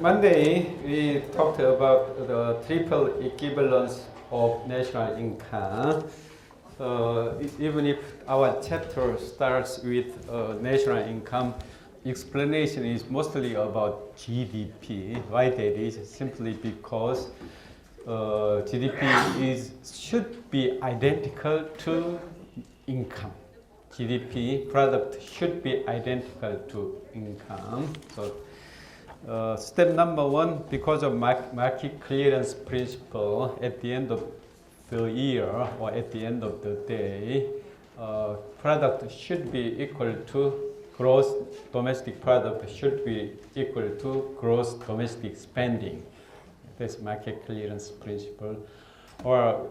Monday, we talked about the triple equivalence of national income. Even if our chapter starts with national income, explanation is mostly about GDP. Why that is? Simply because GDP should be identical to income. GDP product should be identical to income. So step number one, because of market clearance principle, at the end of the year or at the end of the day, product should be equal to gross domestic product should be equal to gross domestic spending. That's market clearance principle. Or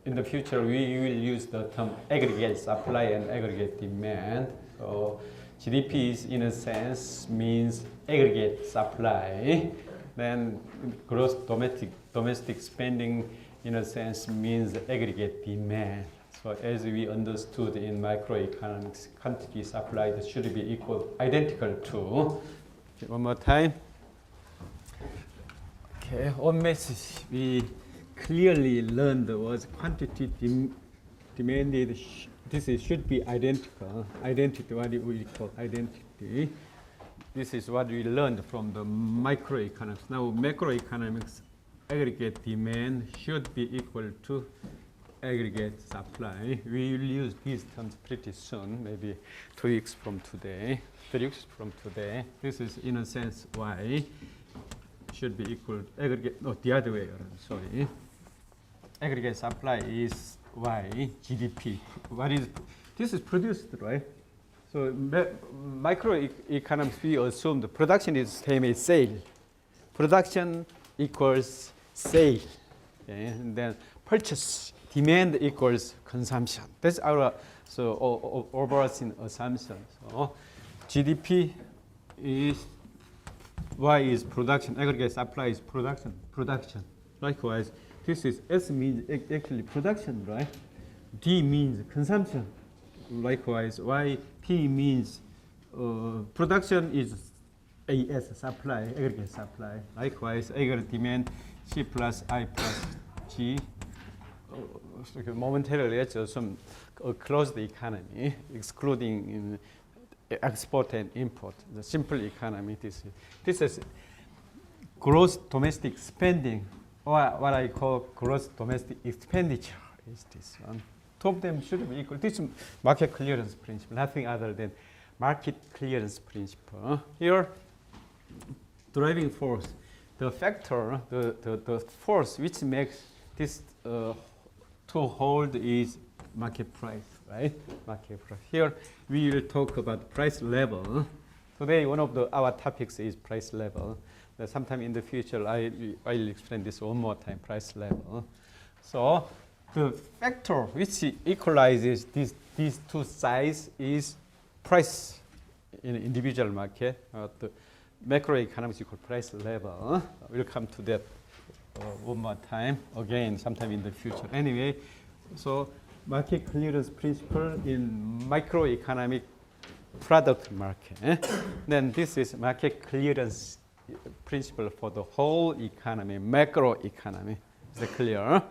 in the future, we will use the term aggregate supply and aggregate demand. So GDP is, in a sense, means aggregate supply. Then gross domestic spending, in a sense, means aggregate demand. So as we understood in microeconomics, quantity supplied should be identical to. Okay, one more time. Okay, one message we clearly learned was quantity demanded. Should be identical. Identity, what we call identity. This is what we learned from the microeconomics. Now, macroeconomics, aggregate demand should be equal to aggregate supply. We will use these terms pretty soon, maybe 2 weeks from today. 3 weeks from today. This is, in a sense, Y should be equal to aggregate, no, the other way around, sorry. Aggregate supply is Y, GDP. This is produced, right? So microeconomics, we assume the production is same as sale. Production equals sale. Okay? And then purchase, demand equals consumption. That's our overarching assumption. So GDP is Y is production, aggregate supply is production. Likewise, this is S means actually production, right? D means consumption. Likewise, Y, P means production is AS, supply, aggregate supply. Likewise, aggregate demand, C plus I plus G. Momentarily, let's assume a closed economy, excluding export and import. The simple economy, this is gross domestic spending, or what I call gross domestic expenditure is this one. Two of them should be equal. This is market clearance principle, nothing other than market clearance principle. Here, driving force, the factor, the force which makes this to hold is market price, right? Market price. Here, we will talk about price level. Today, one of our topics is price level. Sometime in the future, I'll explain this one more time, price level. So the factor which equalizes these two sides is price in individual market. The macroeconomics equal price level. We'll come to that one more time, again, sometime in the future. Anyway, so market clearance principle in microeconomic product market. Then this is market clearance principle for the whole economy, macroeconomy. Is that clear?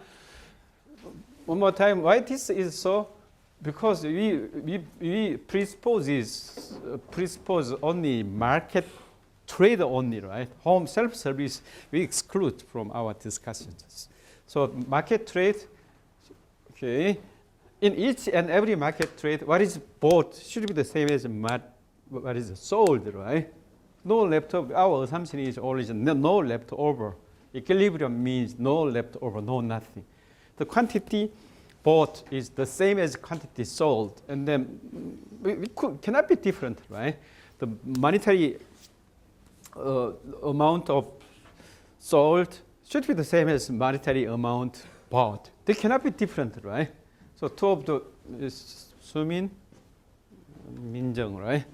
One more time, why this is so? Because we presuppose only market trade only, right? Home self-service we exclude from our discussions. So market trade, okay. In each and every market trade, what is bought should be the same as what is sold, right? No leftover. Our assumption is always no leftover. Equilibrium means no leftover, no nothing. The quantity bought is the same as quantity sold, and then cannot be different, right? The monetary amount of sold should be the same as monetary amount bought. They cannot be different, right? So two of the Sumin, Minjung, right?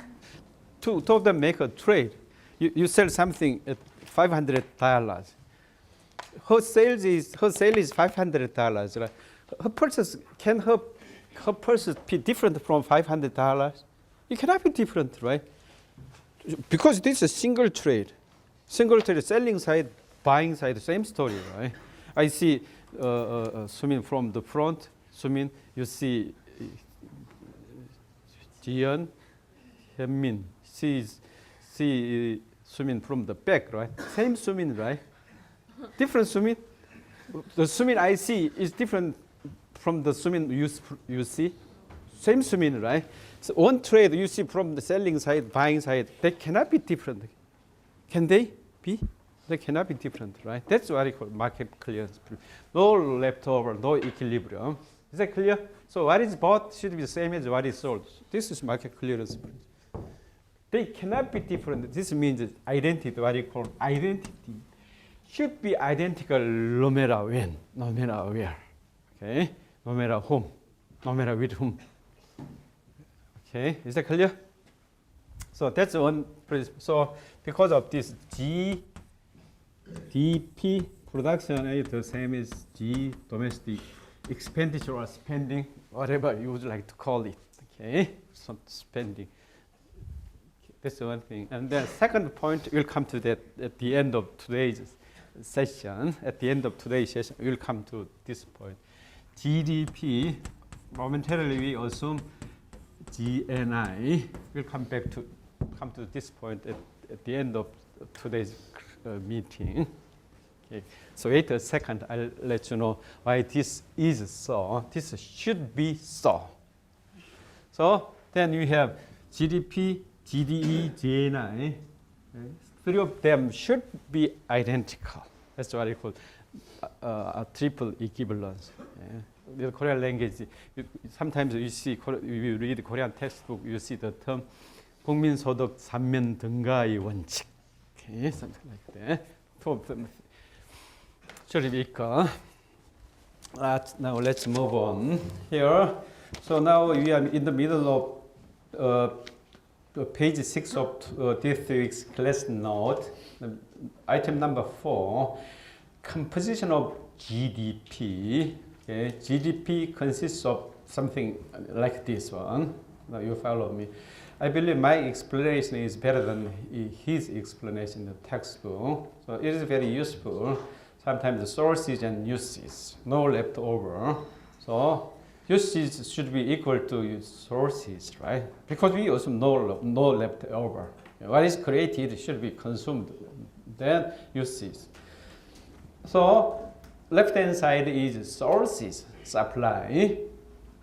Two of them make a trade. You sell something at $500. Her sale is $500, right? Her purchase be different from $500? It cannot be different, right? Because this is a single trade. Singletary selling side, buying side, same story, right? I see zoom in from the front, zoom in, you see Jian, Hyunmin, see zoom in from the back, right? Same zoom in, right? Different zoom in. The zoom in I see is different from the zoom in you see. Same zoom in, right? So one trade you see from the selling side, buying side, they cannot be different. Can they be? They cannot be different, right? That's what I call market clearance. No leftover, no equilibrium. Is that clear? So what is bought should be the same as what is sold. This is market clearance. They cannot be different. This means identity, what you call identity, should be identical no matter when, no matter where. Okay? No matter whom, no matter with whom. Okay, is that clear? So that's one principle. So because of this GDP production is the same as G domestic expenditure or spending, whatever you would like to call it. Okay, some spending. Okay, that's one thing. And then second point, we'll come to that at the end of today's session. At the end of today's session, we'll come to this point. GDP, momentarily we assume GNI. We'll come to this point at the end of today's meeting. Okay. So wait a second, I'll let you know why this is so. This should be so. So then you have GDP, GDE, GNI. Okay. Three of them should be identical. That's what I call a triple equivalence. Yeah. The Korean language, sometimes you see, you read Korean textbook, you see the term 국민소득 삼면 등가의 원칙. Okay, something like that. Should be equal. Now let's move on here. So now we are in the middle of page 6 of this week's class note. Item number 4, composition of GDP. Okay. GDP consists of something like this one. Now you follow me. I believe my explanation is better than his explanation in the textbook. So it is very useful. Sometimes the sources and uses, no leftover. So uses should be equal to sources, right? Because we assume no leftover. What is created should be consumed. Then uses. So left-hand side is sources, supply.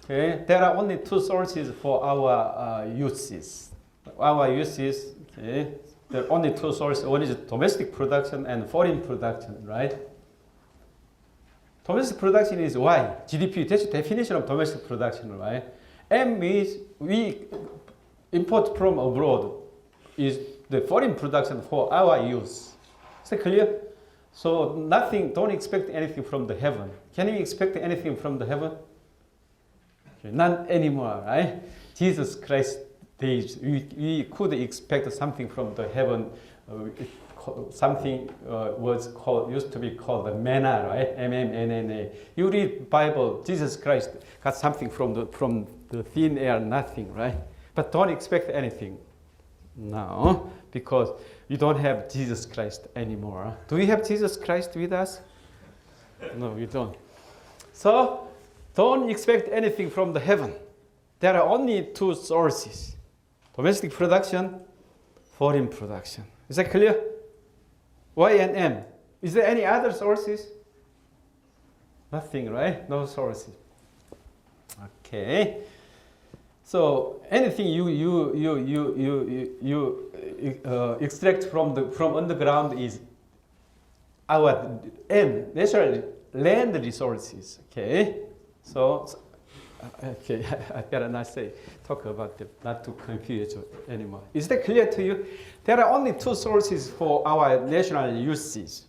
Okay, there are only two sources for our uses. Our uses, okay, there are only two sources. One is domestic production and foreign production, right? Domestic production is Y, GDP. That's the definition of domestic production, right? M is we import from abroad, is the foreign production for our use. Is that clear? So nothing, don't expect anything from the heaven. Can you expect anything from the heaven? Okay, not anymore, right? Jesus Christ days, we could expect something from the heaven. Something used to be called the manna, right? MMNNA. You read Bible, Jesus Christ got something from the thin air, nothing, right? But don't expect anything now, because we don't have Jesus Christ anymore. Do we have Jesus Christ with us? No, we don't. So don't expect anything from the heaven. There are only two sources: domestic production, foreign production. Is that clear? Y and M. Is there any other sources? Nothing, right? No sources. Okay. So anything you extract from underground is our natural land resources. Okay. So okay, I better not talk about them, not to confuse you anymore. Is that clear to you? There are only two sources for our national uses: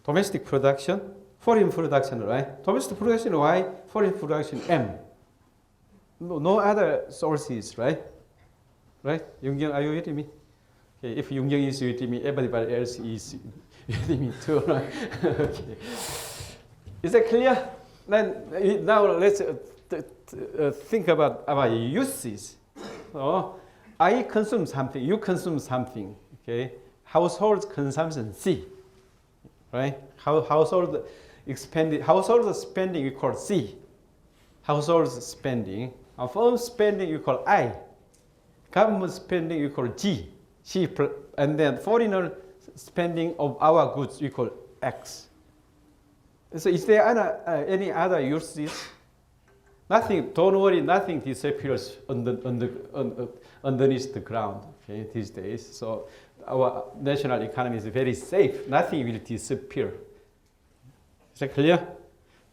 domestic production, foreign production, right? Domestic production Y, foreign production M. No other sources, right? Right? Yoongyung, are you with me? Okay, if Yoongyung is with me, everybody else is with me too, right? Okay. Is that clear? Then now let's think about our uses. So I consume something, you consume something. Okay, household consumption C, right? Household spending we call C. Household spending. Firm spending we call I. Government spending we call G. And then foreigner spending of our goods we call X. So is there any other uses? Nothing. Don't worry. Nothing disappears underneath the ground. Okay, these days. So our national economy is very safe. Nothing will disappear. Is that clear?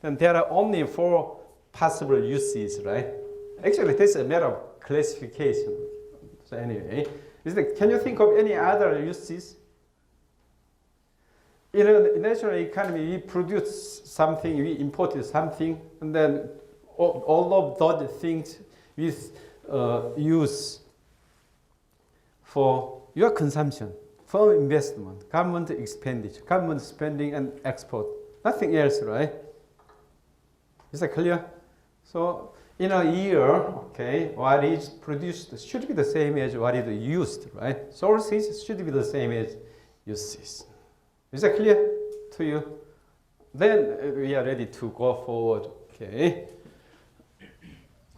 Then there are only 4 possible uses, right? Actually, this is a matter of classification. So anyway, can you think of any other uses? In a national economy, we produce something, we import something, and then all of those things we use for your consumption, for investment, government expenditure, government spending and export. Nothing else, right? Is that clear? So in a year, okay, what is produced should be the same as what is used, right? Sources should be the same as uses. Is that clear to you? Then we are ready to go forward, okay?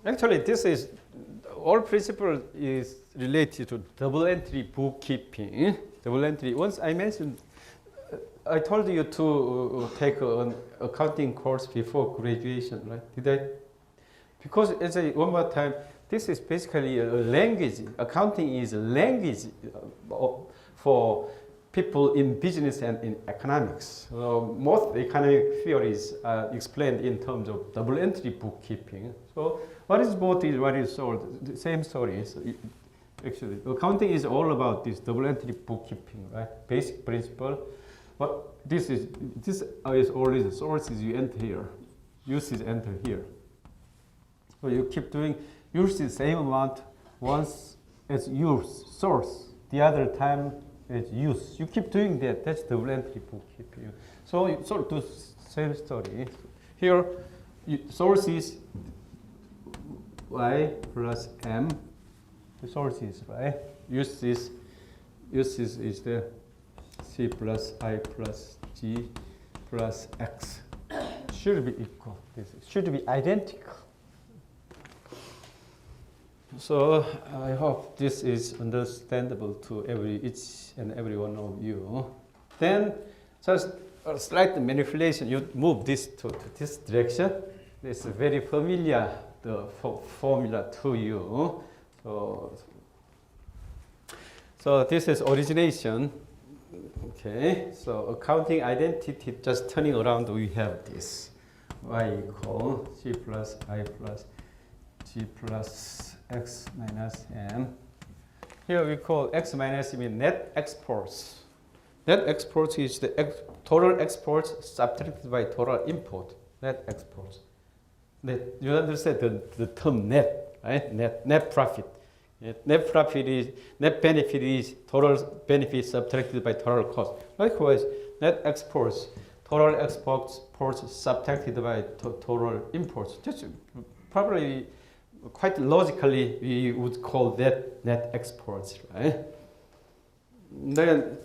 Actually, this is, all principle is related to double entry bookkeeping. Double entry, once I mentioned, I told you to take an accounting course before graduation, right? Did I? Because one more time, this is basically a language. Accounting is a language for people in business and in economics. Most economic theories are explained in terms of double entry bookkeeping. So what is bought is what is sold. The same story. So actually, accounting is all about this double entry bookkeeping, right? Basic principle. But this is always the sources you enter here, uses enter here. So you keep doing uses same amount once as use source, the other time as use. You keep doing that. That's double entry bookkeeping. So you sort of do same story. Here, source is y plus m. The source is right. Uses is the c plus I plus g plus x. Should be equal. This should be identical. So I hope this is understandable to each and every one of you. Then just a slight manipulation. You move this to this direction. It's very familiar, the formula to you. So this is origination. Okay, so accounting identity, just turning around, we have this. Y equal c plus I plus g plus x minus m. Here we call x minus m net exports. Net exports is the total exports subtracted by total import. Net exports. You understand the term net, right? Net profit. Net profit is, net benefit is total benefit subtracted by total cost. Likewise, net exports, total exports subtracted by total imports. Just probably quite logically, we would call that net exports, right? Then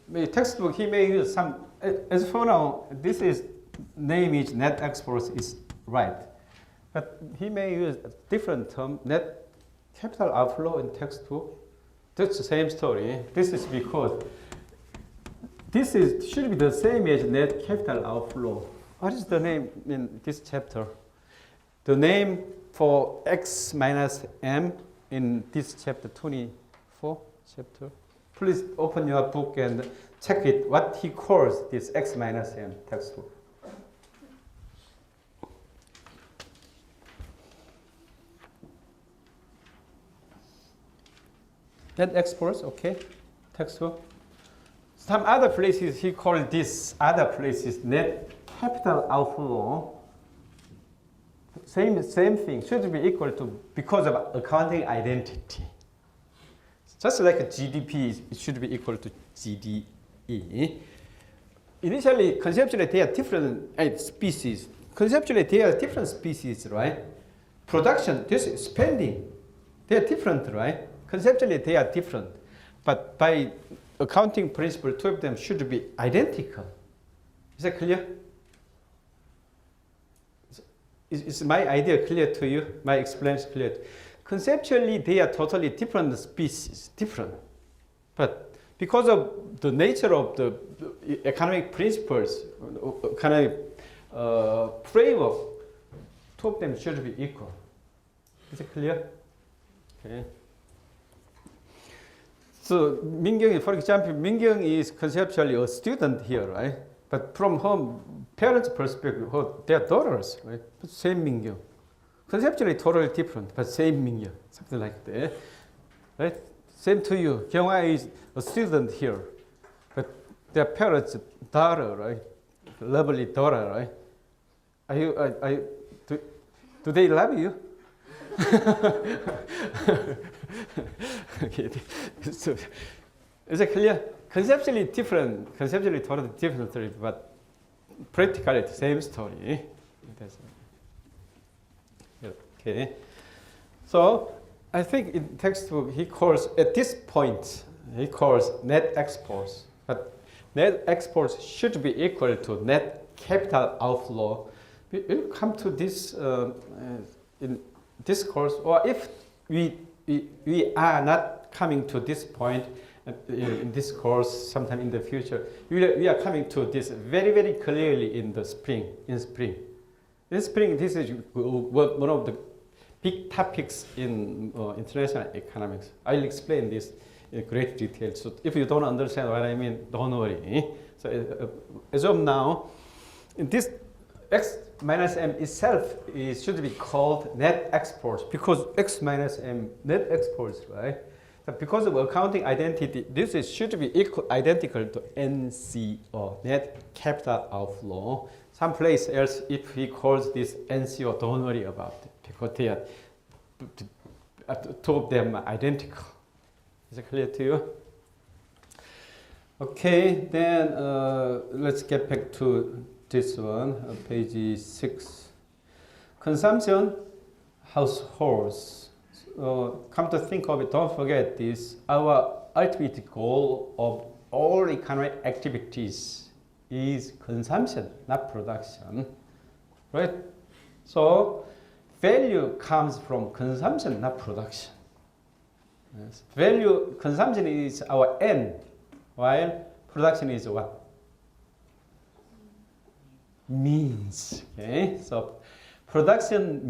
the textbook, he may use some, as for now, this is, name is net exports is right. But he may use a different term, net capital outflow in textbook. That's the same story. This is because this should be the same as net capital outflow. What is the name in this chapter? The name for x minus m in this chapter 24 chapter. Please open your book and check it. What he calls this x minus m textbook. Net exports, okay, textbook. Some other places he called this other places net capital outflow. Same thing, should be equal to, because of accounting identity. Just like a GDP, it should be equal to GDE. Initially, conceptually, they are different species. Conceptually, they are different species, right? Production, this is spending, they are different, right? Conceptually, they are different. But by accounting principle, two of them should be identical. Is that clear? Is my idea clear to you? My explanation clear? Conceptually, they are totally different species, different. But because of the nature of the economic principles, economic framework, two of them should be equal. Is it clear? Okay. So Mingyong, for example, Mingyong is conceptually a student here, right? But from her parents' perspective, they are daughters, right? But same Mingyong. Conceptually totally different, but same Mingyong, something like that, right? Same to you. Kyunghwa is a student here, but their parents' daughter, right? Lovely daughter, right? Do they love you? Okay. So, is it clear? Conceptually different, conceptually totally different story, but practically the same story. Okay. So I think in textbook he calls at this point he calls net exports, but net exports should be equal to net capital outflow. We'll come to this in this course, or if we are not coming to this point in this course sometime in the future, we are coming to this very, very clearly in the spring. In spring, this is one of the big topics in international economics. I'll explain this in great detail. So if you don't understand what I mean, don't worry. So as of now, this X minus M itself should be called net exports because X minus M net exports, right? But because of accounting identity, this should be identical to NCO, net capital outflow. Someplace else, if he calls this NCO, don't worry about it because they are, two of them are identical. Is it clear to you? Okay, then let's get back to this one, page 6. Consumption, households. Come to think of it, don't forget this. Our ultimate goal of all economic activities is consumption, not production. Right? So value comes from consumption, not production. Yes. Value, consumption is our end, while production is what? Means. Okay, so production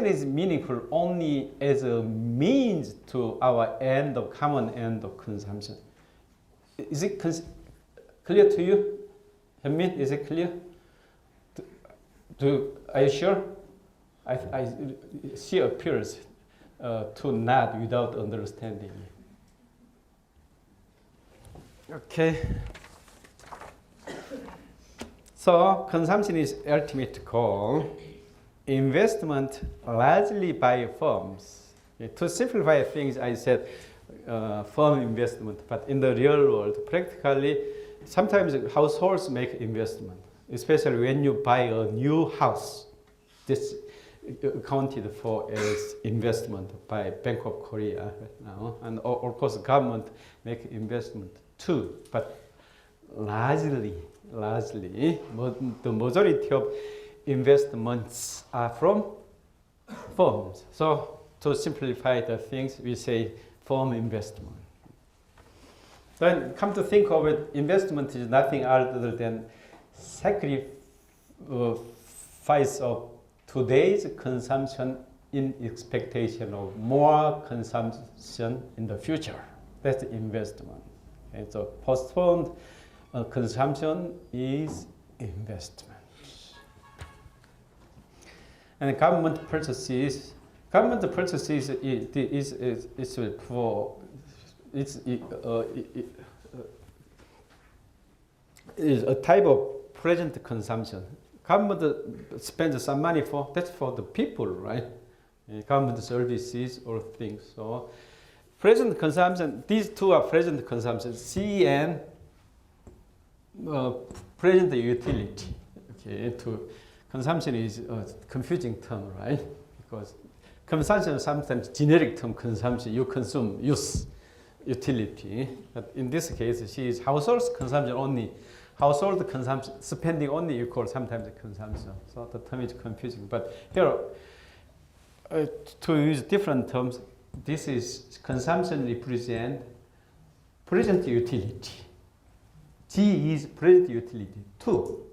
is meaningful only as a means to our end of common end of consumption. Is it clear to you? Hyunmin, is it clear? Are you sure? I she appears to nod without understanding. Okay. So consumption is ultimate goal. Investment largely by firms. To simplify things, I said firm investment, but in the real world, practically, sometimes households make investment, especially when you buy a new house. This accounted for as investment by Bank of Korea right now, and of course, government make investment too, but largely, the majority of investments are from firms. So to simplify the things, we say firm investment. Then come to think of it, investment is nothing other than sacrifice of today's consumption in expectation of more consumption in the future. That's investment. Okay, so postponed consumption is investment. And government purchases is for is a type of present consumption. Government spends some money for, that's for the people, right? Government services or things. So present consumption, these two are present consumption, C and present utility. Okay, to consumption is a confusing term, right? Because consumption is sometimes generic term consumption, you consume, use. utility. But in this case, she is household consumption only. Household consumption spending only equals sometimes consumption. So the term is confusing. But here, to use different terms, this is consumption represent present utility. G is present utility 2.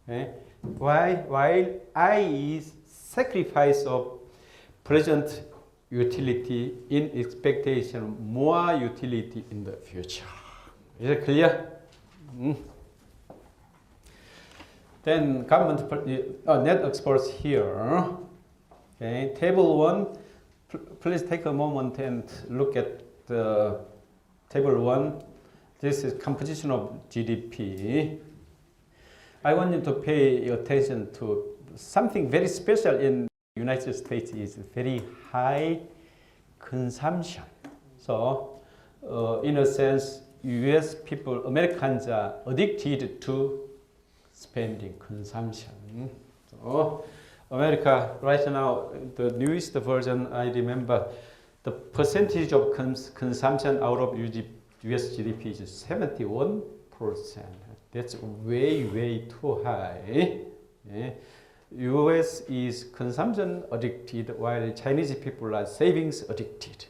Okay? While I is sacrifice of present utility in expectation of more utility in the future. Is it clear? Then government net exports here. Okay, table 1. Please take a moment and look at the table 1. This is composition of GDP. I want you to pay attention to something very special in the United States is very high consumption. So, in a sense, US people, Americans are addicted to spending, consumption. So, America right now, the newest version, I remember, the percentage of consumption out of US GDP is 71%. That's way, way too high. Yeah. US is consumption addicted, while Chinese people are savings addicted.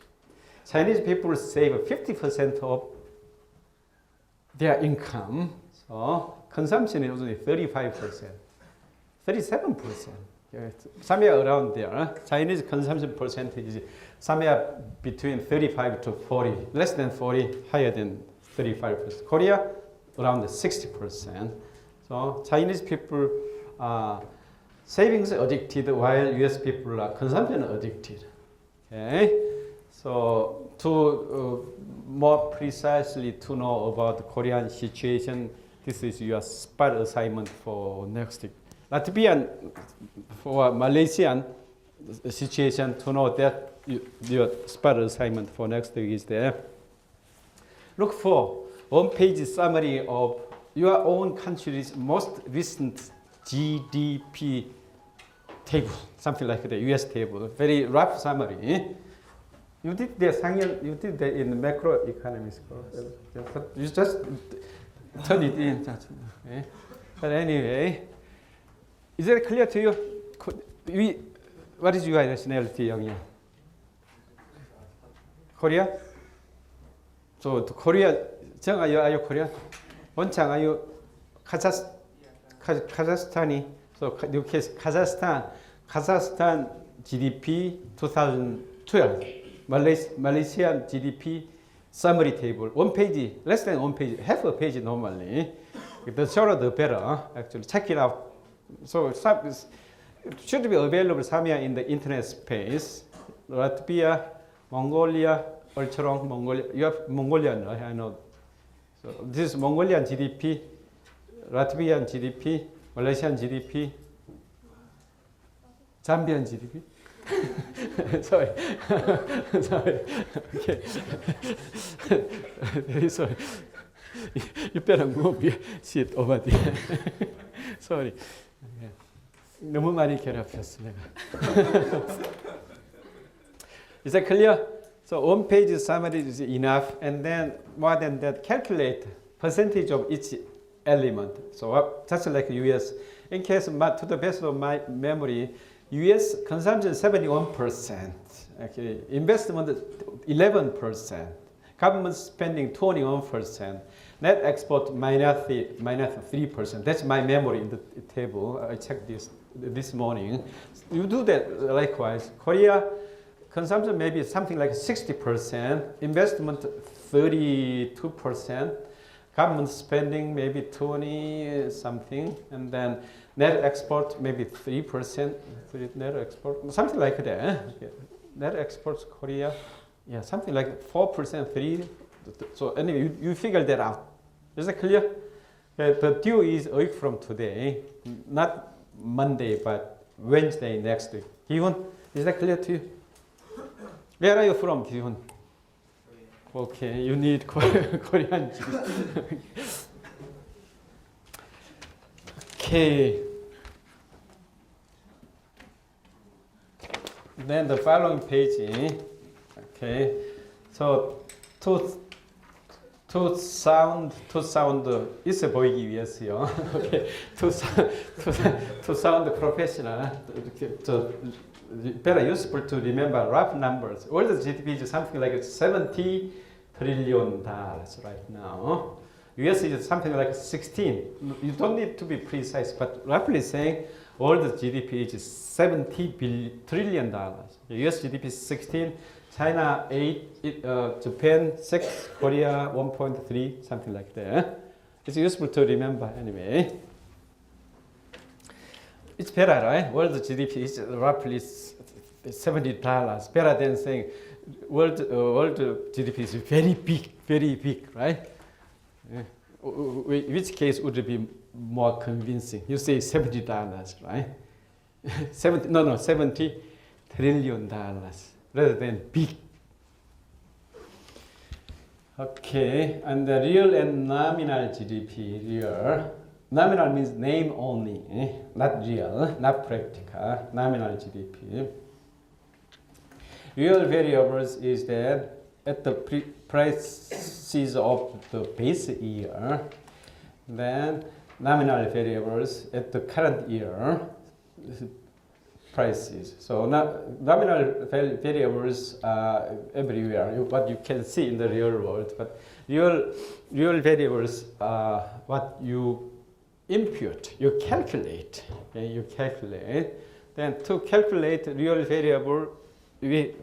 Chinese people save 50% of their income, so consumption is only 35%, 37%. Yeah, somewhere around there. Chinese consumption percentage is somewhere between 35 to 40, less than 40, higher than 35%. Korea, around 60%. So Chinese people are savings addicted, while US people are consumption addicted. Okay, so to more precisely to know about the Korean situation, this is your spot assignment for next week. Latvian for Malaysian situation, to know that your spot assignment for next week is there. Look for one-page summary of your own country's most recent GDP table, something like the US table, very rough summary. You did that, you did that in the macroeconomics course. You just turn it in. Okay. But anyway, is it clear to you? What is your nationality, Young? Korea? So to Korea, Jung, are you Korean? Wonchang, are you Kazakhstani? So in your case, Kazakhstan GDP 2012, Malaysian GDP summary table, one page, less than one page, half a page normally. The shorter the better, actually. Check it out. So it should be available somewhere in the internet space. Latvia, Mongolia, Ultrong, Mongolia. You have Mongolian, right? I know. So this is Mongolian GDP, Latvian GDP, Malaysian GDP, Zambian GDP. Sorry. Sorry. Okay. Very sorry. You better move your seat over there. Sorry. 너무 많이 괴롭혔어 내가. Is that clear? So one page summary is enough, and then more than that, calculate percentage of each element. So just like US, in case to the best of my memory, US consumption 71%, actually investment 11%, government spending 21%, net export minus 3%. That's my memory in the table. I checked this morning. You do that likewise. Korea consumption maybe something like 60%, investment 32%, government spending maybe 20 something, and then net export maybe 3%, net export, something like that. Okay. Net exports Korea, yeah, something like 4%, 3%. So anyway, you figure that out. Is that clear? The due is a week from today, not Monday, but Wednesday next week. Given, is that clear to you? Where are you from, Given? Okay, you need Korean. Okay. Then the following page. Okay. So to sound 있어 보이기 위해서요. okay. to sound professional. Better useful to remember rough numbers. World GDP is something like $70 trillion right now. US is something like 16. You don't need to be precise, but roughly saying, world GDP is $70 trillion. US GDP is 16, China 8, Japan 6, Korea 1.3, something like that. It's useful to remember anyway. It's better, right? World GDP is roughly $70. Better than saying world GDP is very big, right? Which case would be more convincing? You say $70, right? $70 trillion rather than big. Okay, and the real and nominal GDP. Real. Nominal means name only, not real, not practical. Nominal GDP. Real variables is that at the prices of the base year, then nominal variables at the current year prices. So nominal variables are everywhere, what you can see in the real world, but real variables are what you impute, you calculate. Okay, you calculate. Then to calculate real variable,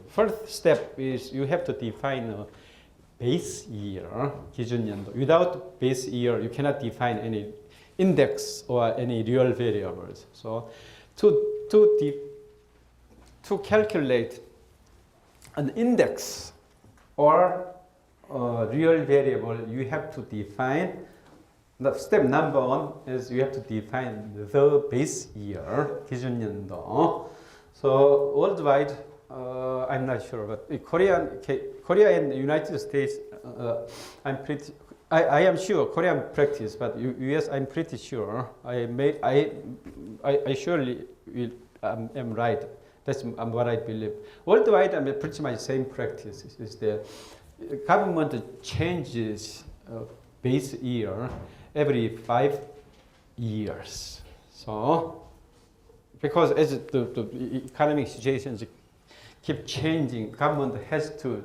first step is you have to define a base year, 기준연도. Without base year, you cannot define any index or any real variables. So to calculate an index or real variable, you have to define. The step number one is you have to define the base year, 기준연도. So worldwide, I'm not sure, but Korea and the United States, I am sure Korean practice, but US I'm pretty sure. I surely am right. That's what I believe. Worldwide, I'm pretty much same practice. Is the government changes base year every 5 years. So because as the economic situations keep changing, government has to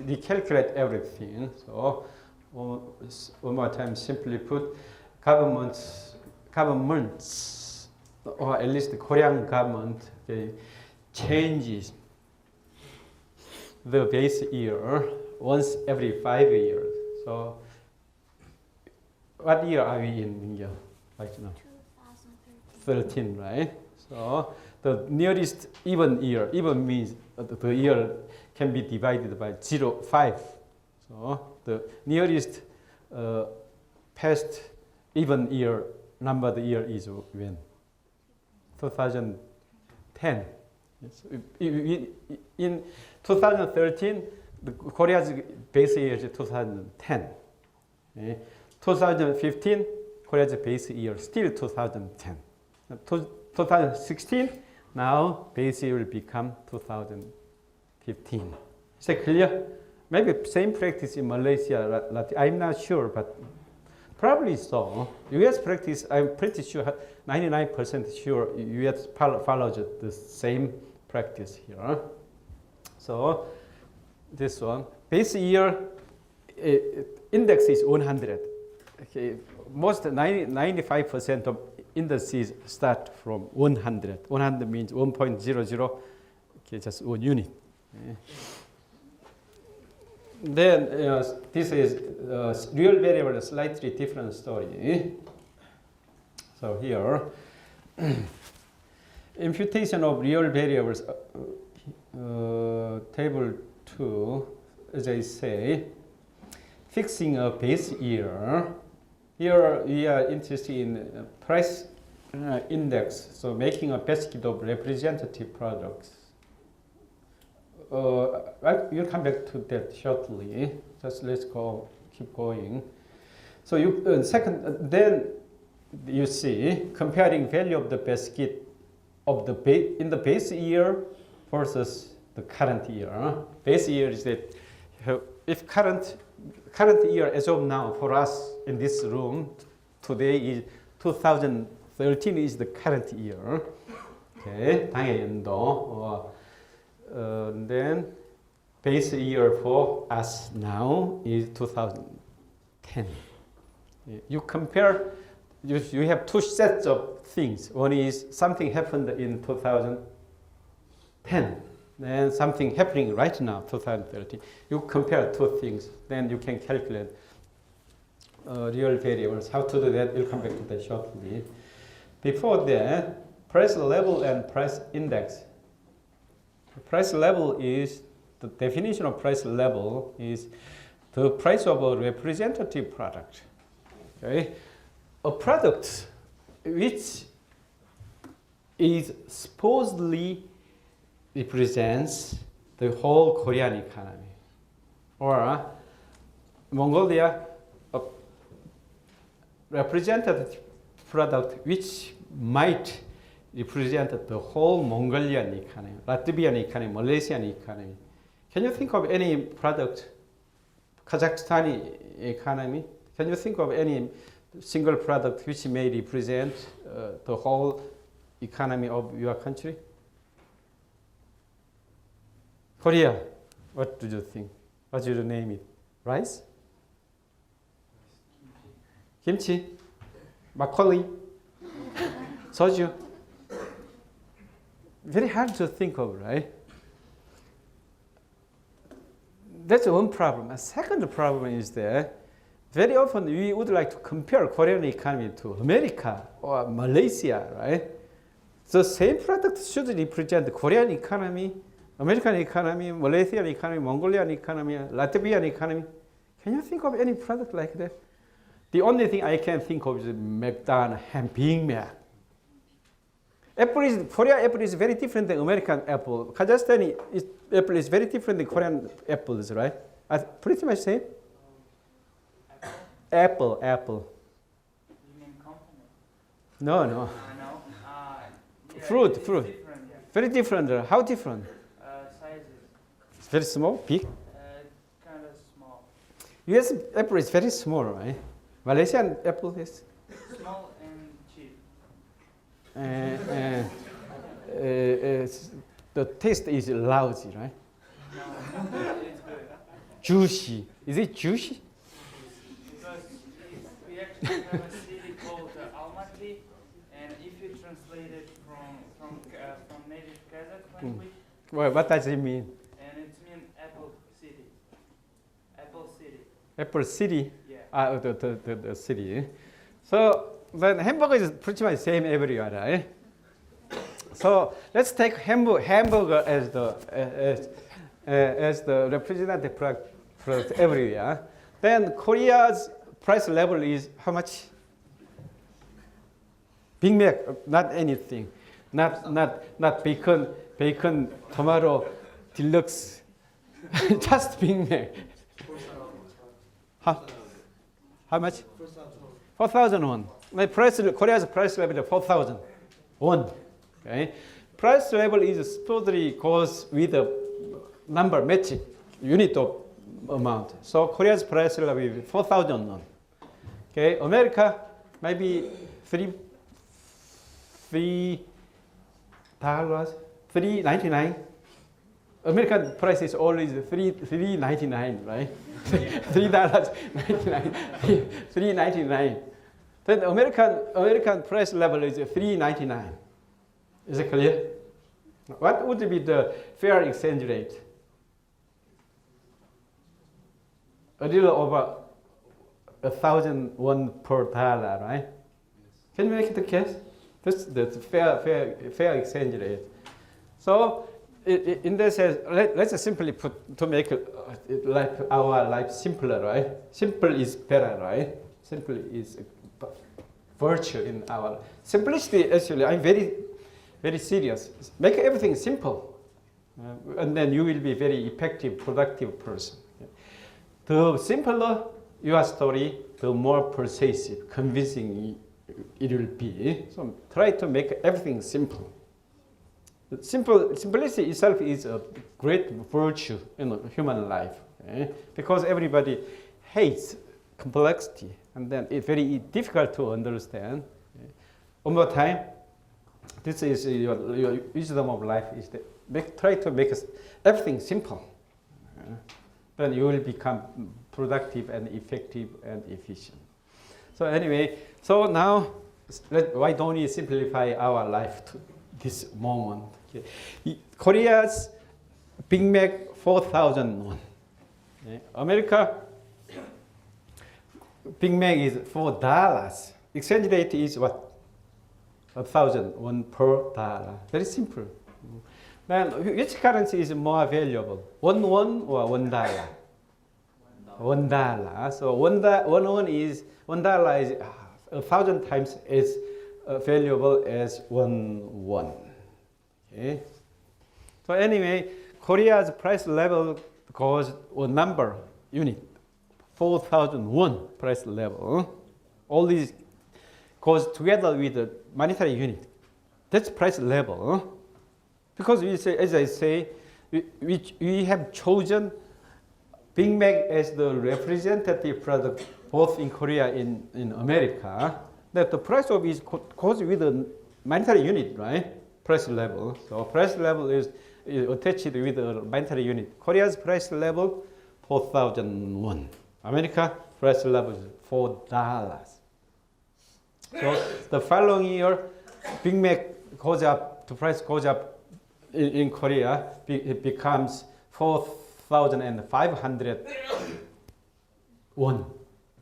recalculate everything. So one more time, simply put, governments, or at least the Korean government, changes the base year once every 5 years. So what year are we in, Mingyo? Right now? 2013, right? So the nearest even year, even means the year can be divided by 0.5. So the nearest past even year, numbered year is when? 2010. In 2013, Korea's base year is 2010. 2015, Korea's base year still 2010. 2016, now base year will become 2015. Is that clear? Maybe same practice in Malaysia, I'm not sure, but probably so. US practice, I'm pretty sure, 99% sure US follows the same practice here. So this one, base year index is 100. Okay, most 95% of indices start from 100. 100 means 1.00, okay, just 1 unit. Okay. Then this is real variable, a slightly different story. So here, imputation of real variables, table 2, as I say, fixing a base year. Here we are interested in price index, so making a basket of representative products. We'll come back to that shortly. Just let's keep going. So then you see comparing value of the basket of in the base year versus the current year. Base year is that if current year as of now for us in this room today is 2013 is the current year. Okay, 당해 연도. Then base year for us now is 2010. You compare. You have two sets of things. One is something happened in 2010, and something happening right now, 2013. You compare two things, then you can calculate real variables. How to do that? We'll come back to that shortly. Before that, price level and price index. Price level is, the definition of price level is the price of a representative product. Okay? A product which is supposedly represents the whole Korean economy, or Mongolia, a representative product which might represent the whole Mongolian economy, Latvian economy, Malaysian economy. Can you think of any product, Kazakhstani economy? Can you think of any single product which may represent the whole economy of your country? Korea, what do you think? What should you name it? Rice? Kimchi? Makgeolli? Soju? Very hard to think of, right? That's one problem. A second problem is that very often we would like to compare Korean economy to America or Malaysia, right? The same product should represent the Korean economy, American economy, Malaysian economy, Mongolian economy, Latvian economy. Can you think of any product like that? The only thing I can think of is McDonald's and Big Mac. Korean apple is very different than American apple. Kazakhstani apple is very different than Korean apples, right? Pretty much same. Apple. You mean company? No. No. Yeah, Fruit. Different, yeah. Very different. How different? Sizes. It's very small, big. Kind of small. US apple is very small, right? Malaysian apple is Small and cheap. the taste is lousy, right? No, it's good. Juicy. Is it juicy? Because we actually have a city called Almaty, and if you translate it from native Kazakh language, Well, what does it mean? and it means Apple City. Apple City. Apple City? Yeah. The city. So then hamburger is pretty much same everywhere, right? So let's take hamburger as the representative product everywhere. Then Korea's price level is how much? Big Mac, not anything, not bacon, tomato, deluxe, just Big Mac. How much? 4,000 won. Korea's price level is 4,000 won. Okay, price level is supposedly goes with the number matching unit of amount. So Korea's price level is 4,000 won. Okay, America maybe $3.99. American price is always $3.99, right? $3.99, $3.99. Then American price level is $3.99. Is it clear? What would be the fair exchange rate? A little over 1,000 won per dollar, right? Can you make it a guess? That's the fair exchange rate. So in this sense, let's simply put to make like our life simpler, right? Simple is better, right? Simple is a virtue in our simplicity. Actually, I'm very serious. Make everything simple, and then you will be very effective, productive person. The simpler your story, the more persuasive, convincing it will be. So try to make everything simple. Simplicity itself is a great virtue in human life. Okay? Because everybody hates complexity, and then it's very difficult to understand. Okay? One more time, this is your wisdom of life is that try to make everything simple. Then you will become productive and effective and efficient. So anyway, so now why don't we simplify our life to this moment? Okay. Korea's Big Mac 4,000 won. Okay. America Big Mac is $4. Exchange rate is what? 1,000 won per dollar. Very simple. Then which currency is more valuable? 1 won or $1? $1. So $1 is $1 is 1,000 times as valuable as 1 won. Okay. So anyway, Korea's price level goes one number unit, 4,001 price level. All these goes together with the monetary unit. That's price level. Because we say, as I say, we have chosen Big Mac as the representative product both in Korea and in America. That the price of it goes with the monetary unit, right? Price level. So price level is attached with the monetary unit. Korea's price level 4,001. America price level is $4. So the following year, Big Mac goes up. The price goes up in Korea. It becomes 4,500 won.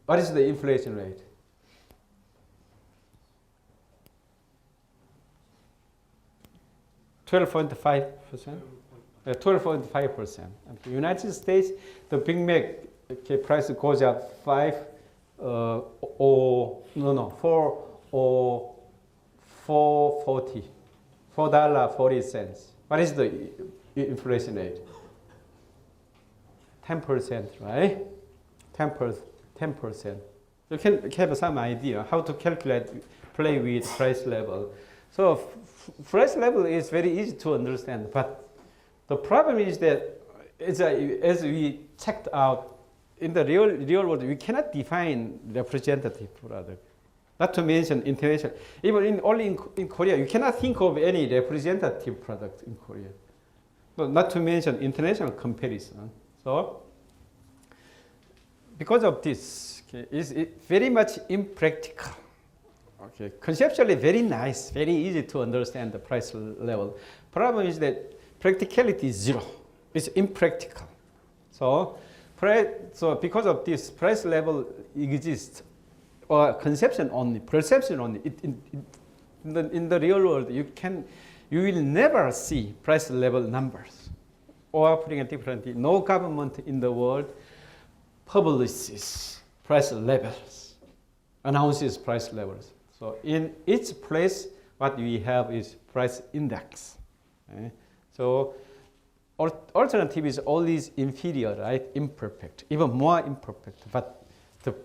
What is the inflation rate? 12.5%. 12.5%. In the United States, the Big Mac price goes up 4.40. $4.40. What is the inflation rate? 10%, right? 10%. You can have some idea how to play with price level. So price level is very easy to understand, but the problem is that as we checked out in the real world, we cannot define representative product. Not to mention international. Even only in Korea, you cannot think of any representative product in Korea. But not to mention international comparison. So because of this, okay, it's very much impractical. Okay, conceptually very nice, very easy to understand the price level. Problem is that practicality is zero. It's impractical. So because of this, price level exists, or conception only, perception only. In the real world, you will never see price level numbers. Or putting it differently, no government in the world publishes price levels, announces price levels. So in each place, what we have is price index. Okay? So alternative is always inferior, right? Imperfect, even more imperfect. But there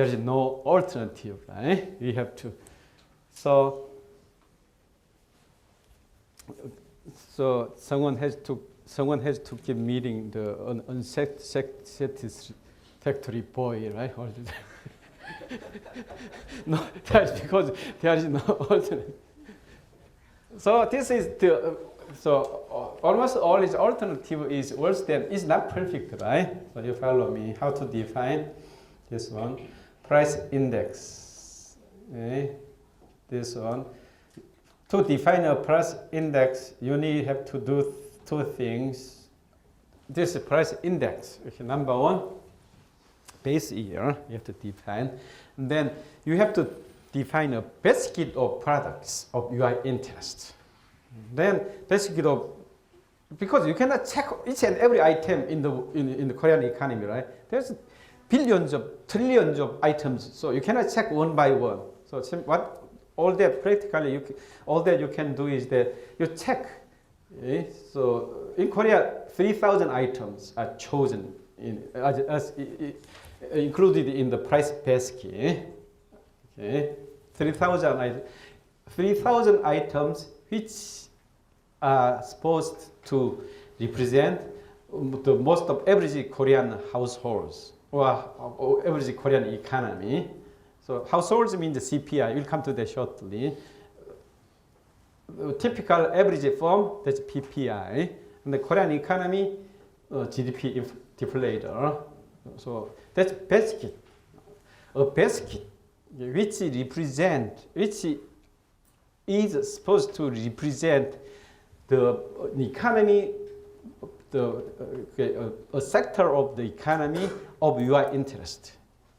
is no alternative, right? We have to. So someone has to keep meeting the unsatisfactory boy, right? No, that's because there is no alternative. So this is almost all is alternative is worse than is not perfect, right? So you follow me. How to define this one? Price index. Okay. This one. To define a price index, you have to do two things. This is price index. Okay, number one, base year, you have to define. And then you have to define a basket of products of your interest. Then basket of, because you cannot check each and every item in the Korean economy, right? There's billions of, trillions of items, so you cannot check one by one. So all that practically, all that you can do is that you check. Okay? So in Korea, 3,000 items are chosen included in the price basket. Okay, 3,000 items which are supposed to represent the most of average Korean households or average Korean economy. So households means CPI. We'll come to that shortly. Typical average form, that's PPI. And the Korean economy, GDP deflator. So that's basket. A basket which is supposed to represent the economy, a sector of the economy of your interest.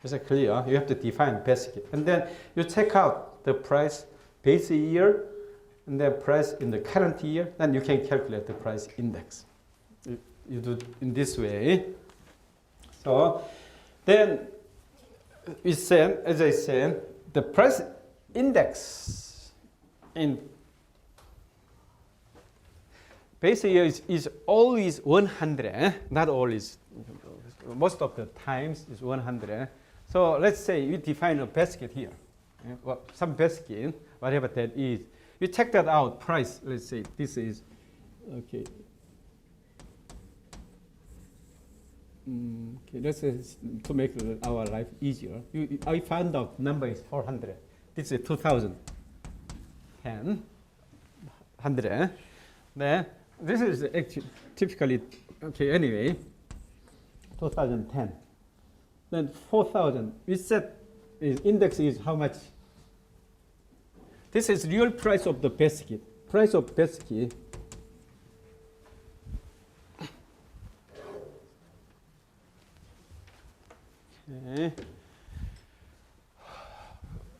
Is that clear? You have to define basket. And then you check out the price base year and then price in the current year, then you can calculate the price index. You do in this way. So then we said, as I said, the price index in base year is always 100, not always. Most of the times is 100. So let's say we define a basket here, some basket, whatever that is. You check that out, price, let's say this is, okay. Okay, let's say to make our life easier. I found out number is 400. This is 2010, 100. Then this is actually typically, okay, anyway, 2010. Then 4,000. We said index is how much? This is real price of the basket. Price of basket. Okay.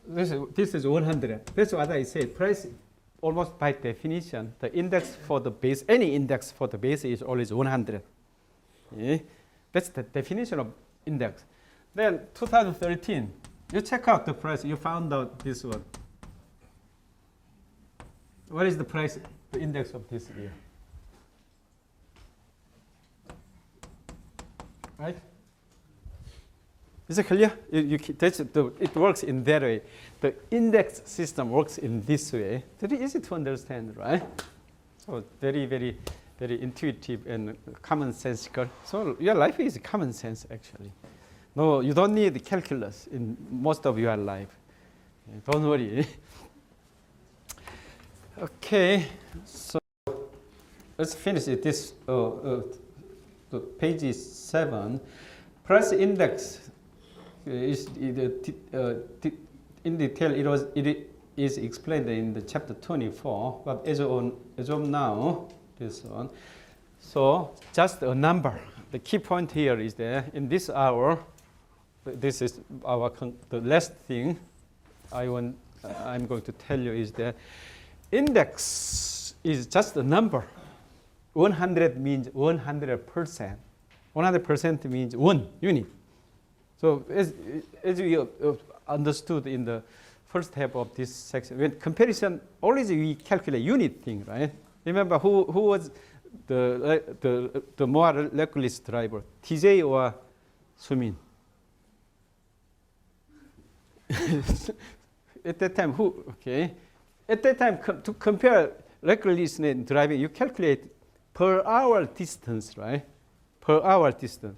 This is 100. That's what I said. Price, almost by definition, the index for the base, any index for the base is always 100. Okay. That's the definition of index. Then 2013, you check out the price. You found out this one. What is the price, the index of this year? Right? Is it clear? It works in that way. The index system works in this way. Very easy to understand, right? So very, very, very intuitive and commonsensical. So your life is common sense, actually. No, you don't need calculus in most of your life. Don't worry. Okay, so let's finish it. This page 7. Price index is in detail. It is explained in the chapter 24. But as of now, this one. So just a number. The key point here is that in this hour, this is the last thing I'm going to tell you is that index is just a number. 100 means 100%. 100% means 1 unit. So as we understood in the first half of this section, when comparison, always we calculate unit thing, right? Remember who was the more reckless driver, TJ or Sumin? At that time, who? Okay. At that time, to compare recklessness in driving, you calculate per hour distance, right? Per hour distance.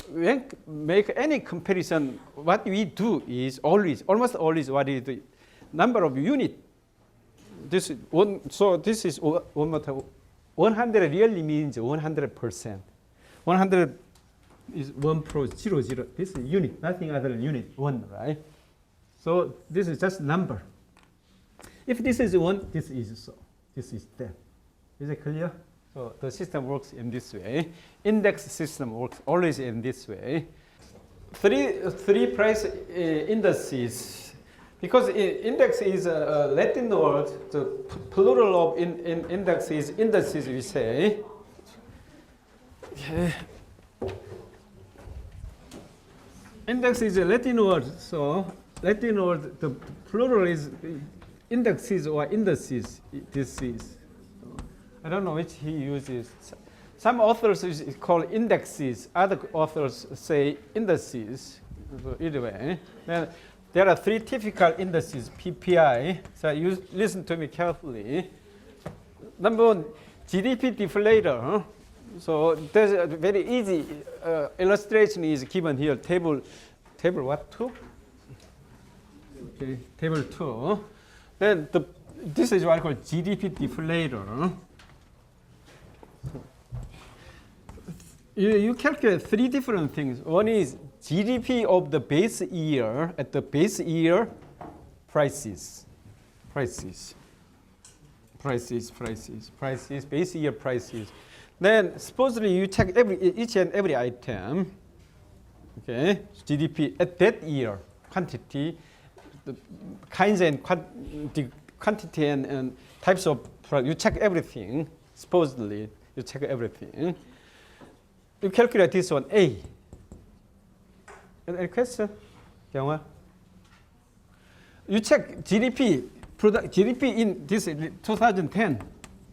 When make any comparison, what we do is almost always, what is the number of unit. This is one. So this is one more time. 100 really means 100%. 100 is 1 pro 0 0. This is unit, nothing other than unit 1, right? So this is just number. If this is 1, this is so. This is that. Is it clear? So the system works in this way. Index system works always in this way. Three price indices. Because index is a Latin word, the plural of index is indices, we say. Okay. Index is a Latin word, so Latin word, the plural is indexes or indices. This is. I don't know which he uses. Some authors call indexes. Other authors say indices. Either way. Then there are 3 typical indices, PPI. So you listen to me carefully. Number 1, GDP deflator. So there's a very easy illustration is given here. Table what 2? Okay, table 2. Then this is what I call GDP deflator. You calculate 3 different things. One is GDP of the base year at the base year prices, base year prices. Then supposedly you check each and every item, okay, GDP at that year, quantity, the kinds and quantity and types of product. You check everything, supposedly you check everything. You calculate this one, A. Any question, Kyung-hwa? You check GDP in this is 2010,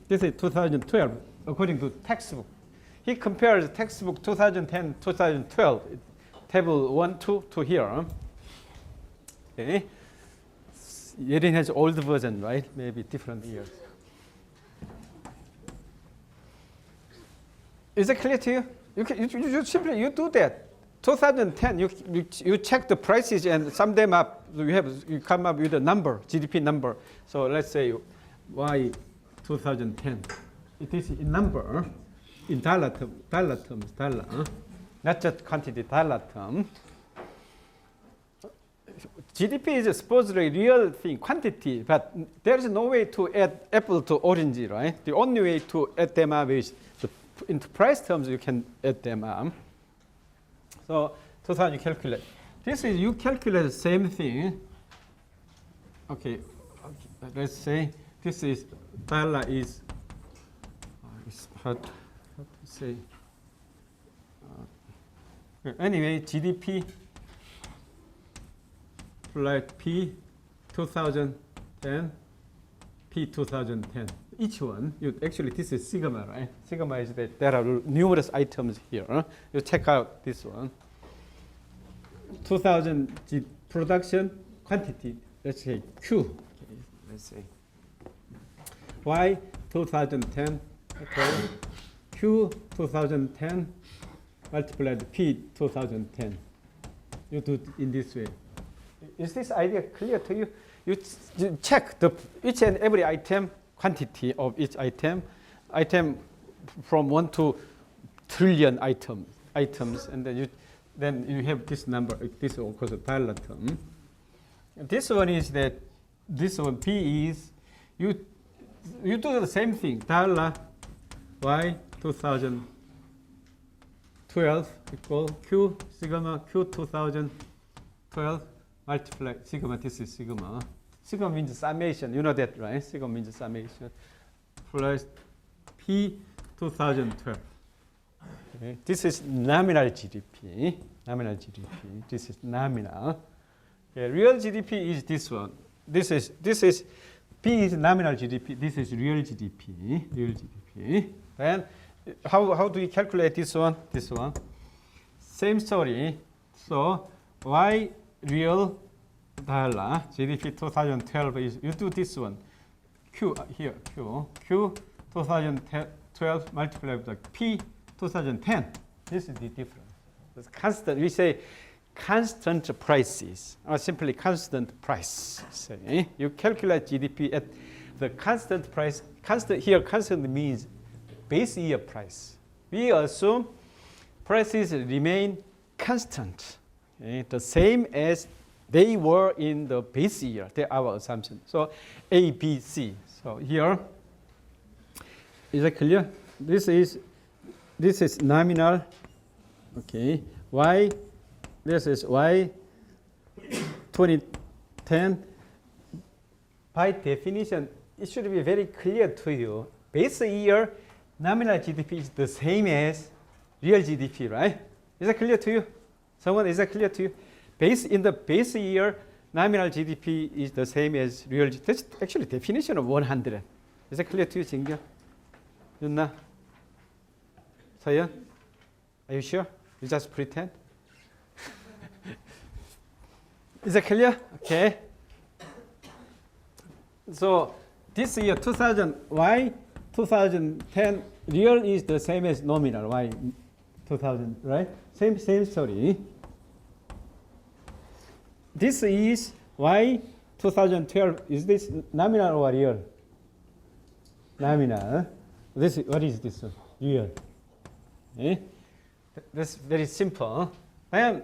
this is 2012, according to textbook. He compares textbook 2010, 2012, table 1, 2 to here. Okay. Yerin has old version, right? Maybe different years. Is it clear to you? You simply do that. 2010, you check the prices and sum them up. You come up with a number, GDP number. So let's say Y 2010. It is in number, in dollar terms, not just quantity, dollar term. GDP is supposedly real thing, quantity, but there is no way to add apple to orange, right? The only way to add them up is into price terms you can add them up. So 2000 you calculate. This is you calculate the same thing. Okay. Let's say this is dollar is it's hard to say. Anyway, GDP plus P 2010, P 2010. Each one, actually this is sigma, right? Sigma is that there are numerous items here. You check out this one. 2000 production quantity, let's say Q. Okay, let's say Y 2010, okay. Q 2010 multiplied P 2010. You do it in this way. Is this idea clear to you? You check each and every item, quantity of each item from 1 to trillion items, and then you have this number. This is of course a dollar term. And this one is that this one P is you do the same thing. Dollar Y 2012 equal Q sigma Q 2012 multiply sigma. This is sigma. Sigma means summation. You know that, right? Sigma means summation. Plus P 2012. Okay. This is nominal GDP. Nominal GDP. This is nominal. Okay. Real GDP is this one. This is P is nominal GDP. This is real GDP. Real GDP. Then how do we calculate this one? This one. Same story. So Y real dollar GDP 2012 is you do this one. Q here Q 2012 multiplied by P 2010. This is the difference. It's constant. We say constant prices or simply constant price. Say you calculate GDP at the constant price. Constant here. Constant means base year price. We assume prices remain constant, okay, the same as they were in the base year. That's our assumption. So A, B, C. So here, is that clear? This is nominal. Okay. Y. This is Y 2010. By definition, it should be very clear to you. Base year nominal GDP is the same as real GDP, right? Is that clear to you? Someone, is that clear to you? In the base year, nominal GDP is the same as real GDP. That's actually definition of 100. Is that clear to you, Jinggyun? Yunna? Sayan? Are you sure? You just pretend? Is that clear? Okay. So this year, Y 2010 real is the same as nominal, y 2000, right? Same story. This is y 2012. Is this nominal or real? Nominal. What is this? Real. Okay? That's very simple. And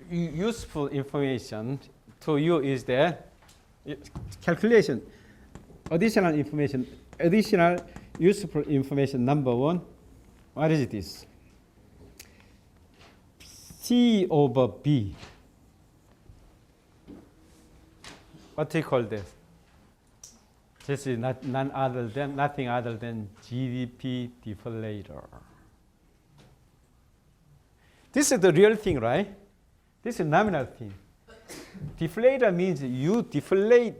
useful information to you is that calculation, additional information, additional useful information number one. What is this? C over B. What do you call this? This is nothing other than GDP deflator. This is the real thing, right? This is nominal thing. Deflator means you deflate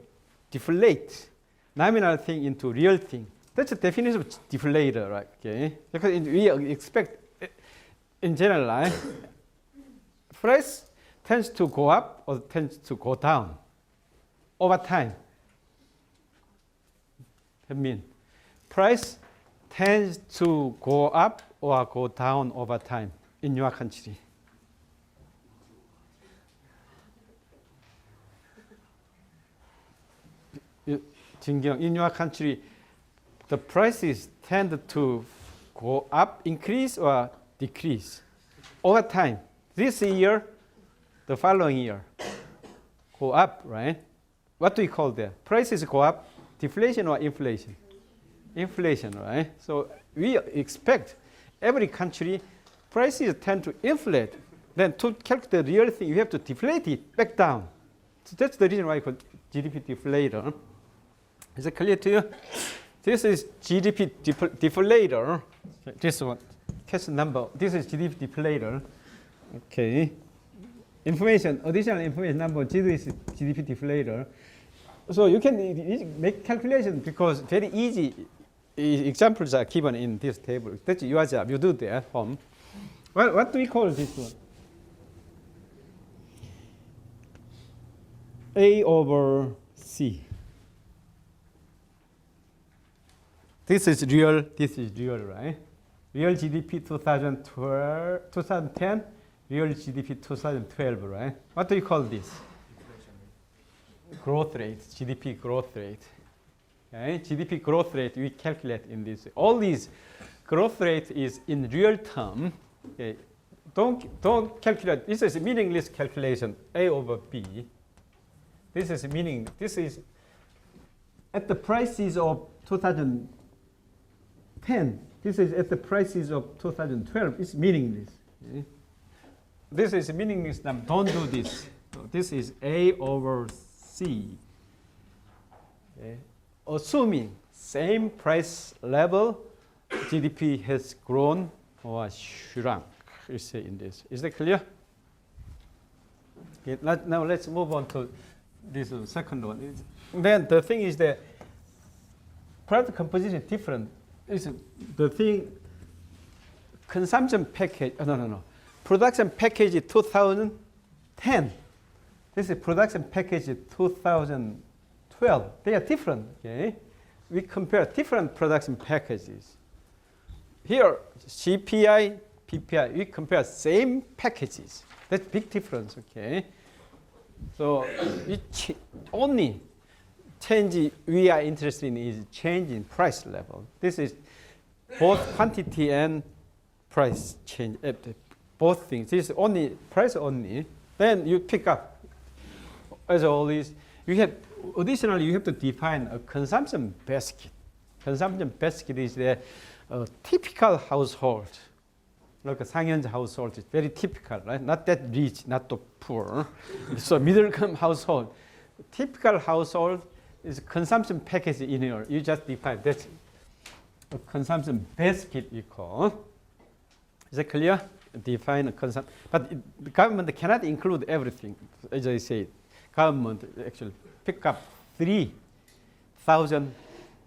nominal thing into real thing. That's the definition of deflator, right? Okay. Because we expect, in general, price tends to go up or tends to go down over time. That means price tends to go up or go down over time in your country. Jingyong, in your country, the prices tend to go up, increase or decrease over time. This year, the following year, go up, right? What do we call that? Prices go up, deflation or inflation? Inflation, right? So we expect every country prices tend to inflate. Then to calculate the real thing, you have to deflate it back down. So that's the reason why I call GDP deflator. Is it clear to you? This is GDP deflator. This one, case number. This is GDP deflator. Okay. Information, additional information number. This is GDP deflator. So you can make calculation because very easy examples are given in this table. That's your job. You do that at home. What do we call this one? A over C. This is real, right? Real GDP 2010, real GDP 2012, right? What do you call this? Growth rate, GDP growth rate. Okay? GDP growth rate we calculate in this. All these growth rate is in real term. Okay? Don't calculate. This is a meaningless calculation. A over B. This is meaning. This is at the prices of 2010. This is at the prices of 2012. It's meaningless. Okay? This is meaningless. Now don't do this. So this is A over C. Okay? Assuming same price level, GDP has grown or shrunk. You say in this. Is that clear? Okay, now let's move on to this second one. Then the thing is that product composition is different. It's the thing consumption package. No. Production package 2010. This is production package 2012. They are different. Okay, we compare different production packages. Here, CPI, PPI, we compare same packages. That's big difference. Okay, so only change we are interested in is change in price level. This is both quantity and price change. Both things. This is only price only. Then you pick up. As always, you have additionally you have to define a consumption basket. Consumption basket is the typical household. Like a 상현자 household is very typical, right? Not that rich, not too poor. So middle-income household. Typical household is consumption package in here. You just define that's a consumption basket you call. Is that clear? Define a consumption. But the government cannot include everything. As I said, government actually pick up 3,000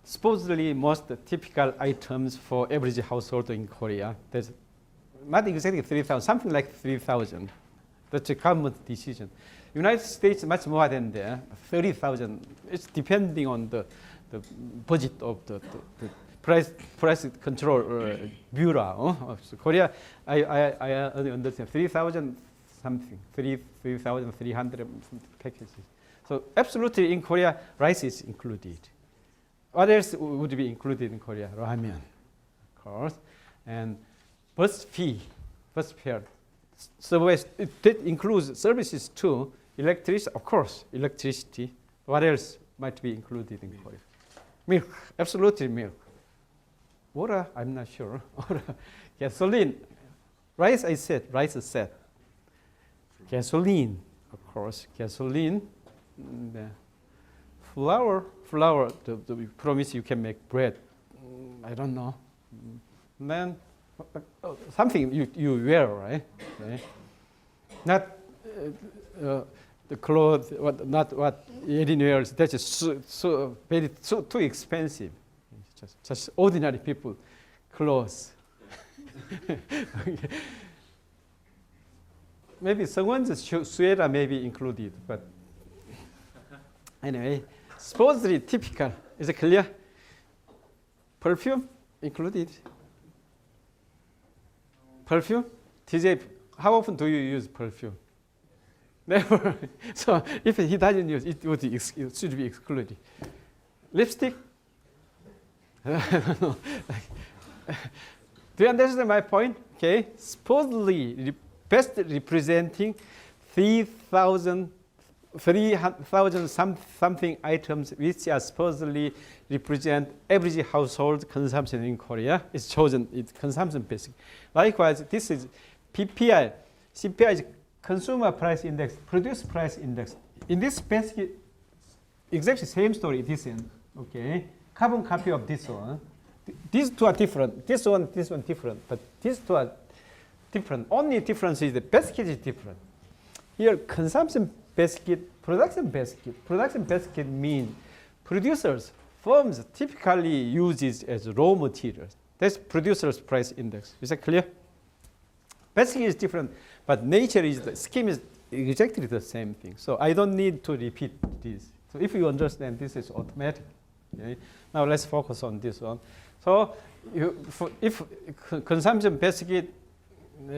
supposedly most typical items for average household in Korea. There's not exactly 3,000, something like 3,000. That's a government decision. United States much more than that, 30,000. It's depending on the the budget of the price control bureau. So Korea, I only understand 3,000 something, 3,300 packages. So absolutely in Korea, rice is included. What else would be included in Korea? Ramen, of course, and bus fare. Service, that includes services too. Electricity, of course, electricity. What else might be included in Korea? Milk, absolutely milk. Water, I'm not sure. Gasoline, rice I said. Gasoline, of course, gasoline. Flour, the promise you can make bread. I don't know. Then something you wear, right? Okay. Not the clothes, not what Erin wears. That's just too expensive. Just ordinary people clothes. Okay. Maybe someone's sweater may be included, but anyway, supposedly typical. Is it clear? Perfume included. Perfume? TJ, how often do you use perfume? Never. So if he doesn't use it, it should be excluded. Lipstick? Do you understand my point? Okay. Supposedly best representing 3,000 something items which are supposedly represent average household consumption in Korea. It's chosen, it's consumption basic. Likewise, this is PPI. CPI is consumer price index, producer price index. In this basket, exactly same story, this one. Okay. Carbon copy of this one. These two are different. This one different. But these two are different. Only difference is the basket is different. Here, consumption basket, production basket. Production basket means producers, firms typically use it as raw materials. That's producer's price index. Is that clear? Basket is different, but nature is, the scheme is exactly the same thing. So I don't need to repeat this. So if you understand, this is automatic. Okay? Now let's focus on this one. So if consumption basket,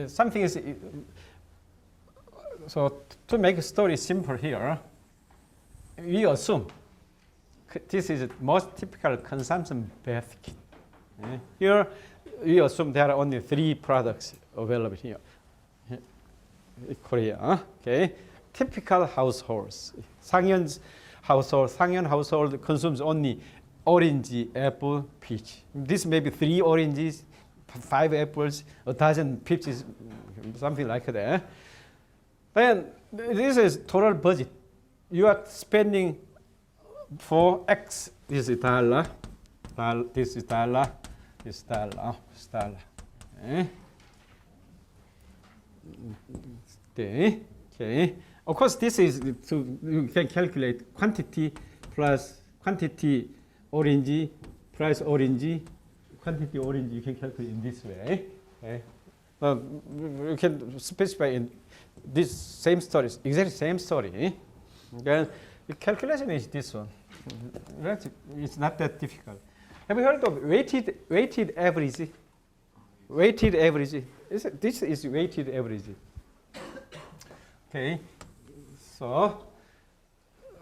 something is, so to make a story simple here, we assume this is the most typical consumption basket. Okay? Here, we assume there are only 3 products available here in Korea. Okay? Typical households. 상현 household consumes only orange, apple, peach. This may be 3 oranges, 5 apples, a dozen peaches, something like that. Then this is total budget. You are spending for X. This is dollar. This is dollar. This is dollar. Okay. Okay. Of course, this is you can calculate quantity plus quantity orange price orange. Quantity orange you can calculate in this way. Okay. You can specify in this same story, exactly same story. Then the calculation is this one. It's not that difficult. Have you heard of weighted average? Weighted average. This is weighted average. Okay. So,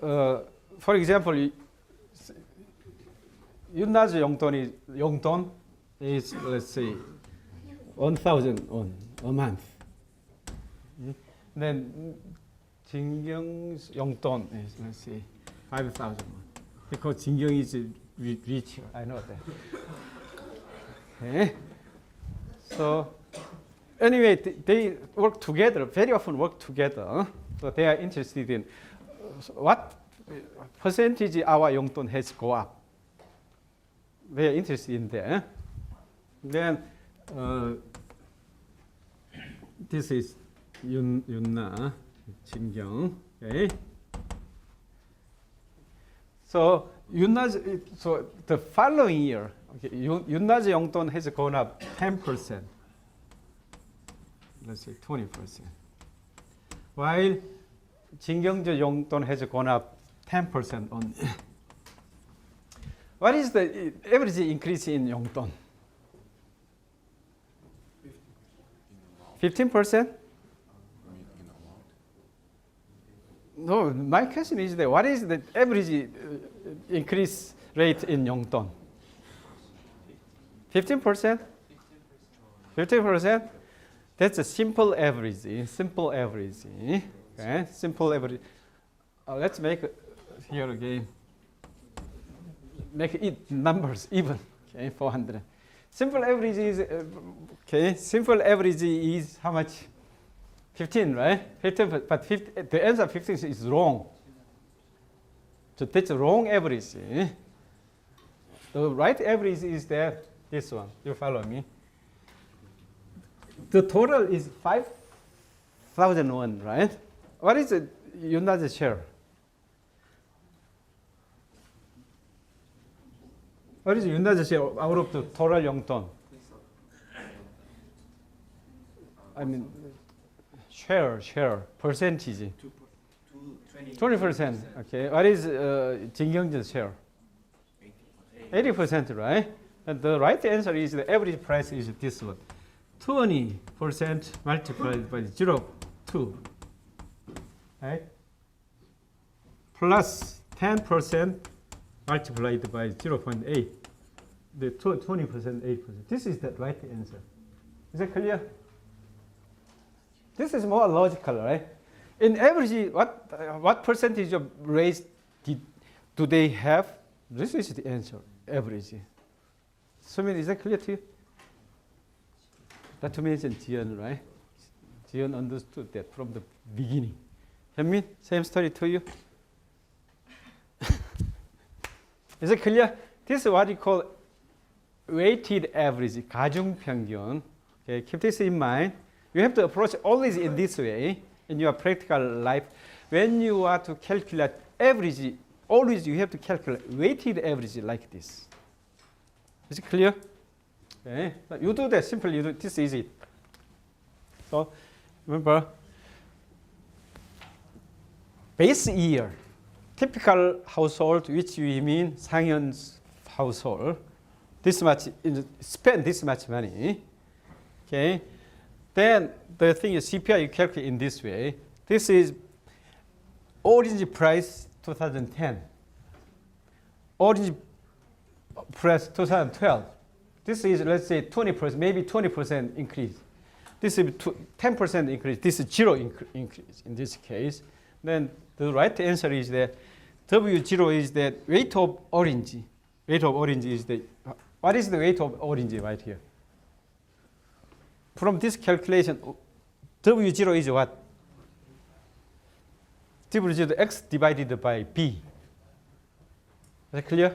for example, 윤나즈 용돈 is let's say 1,000 won a month. Then 진경's 용돈 is let's say 5,000 won. Because 진경 is richer, I know that. Okay. So anyway, they work together, very often work together. So they are interested in what percentage our 용돈 has go up. They are interested in that. Then this is 윤나, 진경. Okay. So so the following year, okay, 윤나즈 용돈 has gone up 10%. Let's say 20%. While 진경즈 용돈 has gone up 10% only. What is the average increase in 용돈? 15%? No, my question is that what is the average increase rate in 용돈? 15%? 15%? That's a simple average. Simple average. Okay? Simple average. Let's make here again. Make it numbers even. Okay, 400. Simple average is okay. Simple average is how much? 15, right? 15, but 50, the answer 15 is wrong. So that's a wrong average. The right average is that this one. You follow me? The total is 5,001, right? What is the United share? What is the United share out of the total 용돈? I mean, share, percentage. 20%. Okay. What is 진경진 share? 80%, right? And the right answer is the average price is this one. 20% multiplied by 0.2, right? Plus 10% multiplied by 0.8. The 20%, 8%. This is the right answer. Is that clear? This is more logical, right? In average, what percentage of raise do they have? This is the answer, average. So, is that clear to you? Not to mention Jian, right? Jian understood that from the beginning. Hyunmin, same story to you. Is it clear? This is what we call weighted average, 가중평균. Okay, keep this in mind. You have to approach always in this way in your practical life. When you are to calculate average, always you have to calculate weighted average like this. Is it clear? Okay. You do that simply. You do this is it. So remember, base year, typical household, which we mean 상현 household. This much spend this much money. Okay. Then the thing is CPI you calculate in this way. This is orange price 2010. Orange price 2012. This is, let's say, 20%, maybe 20% increase. This is 10% increase. This is zero increase in this case. Then the right answer is that W0 is the weight of orange. Weight of orange is the, what is the weight of orange right here? From this calculation, W0 is what? W0 X divided by B. Is that clear?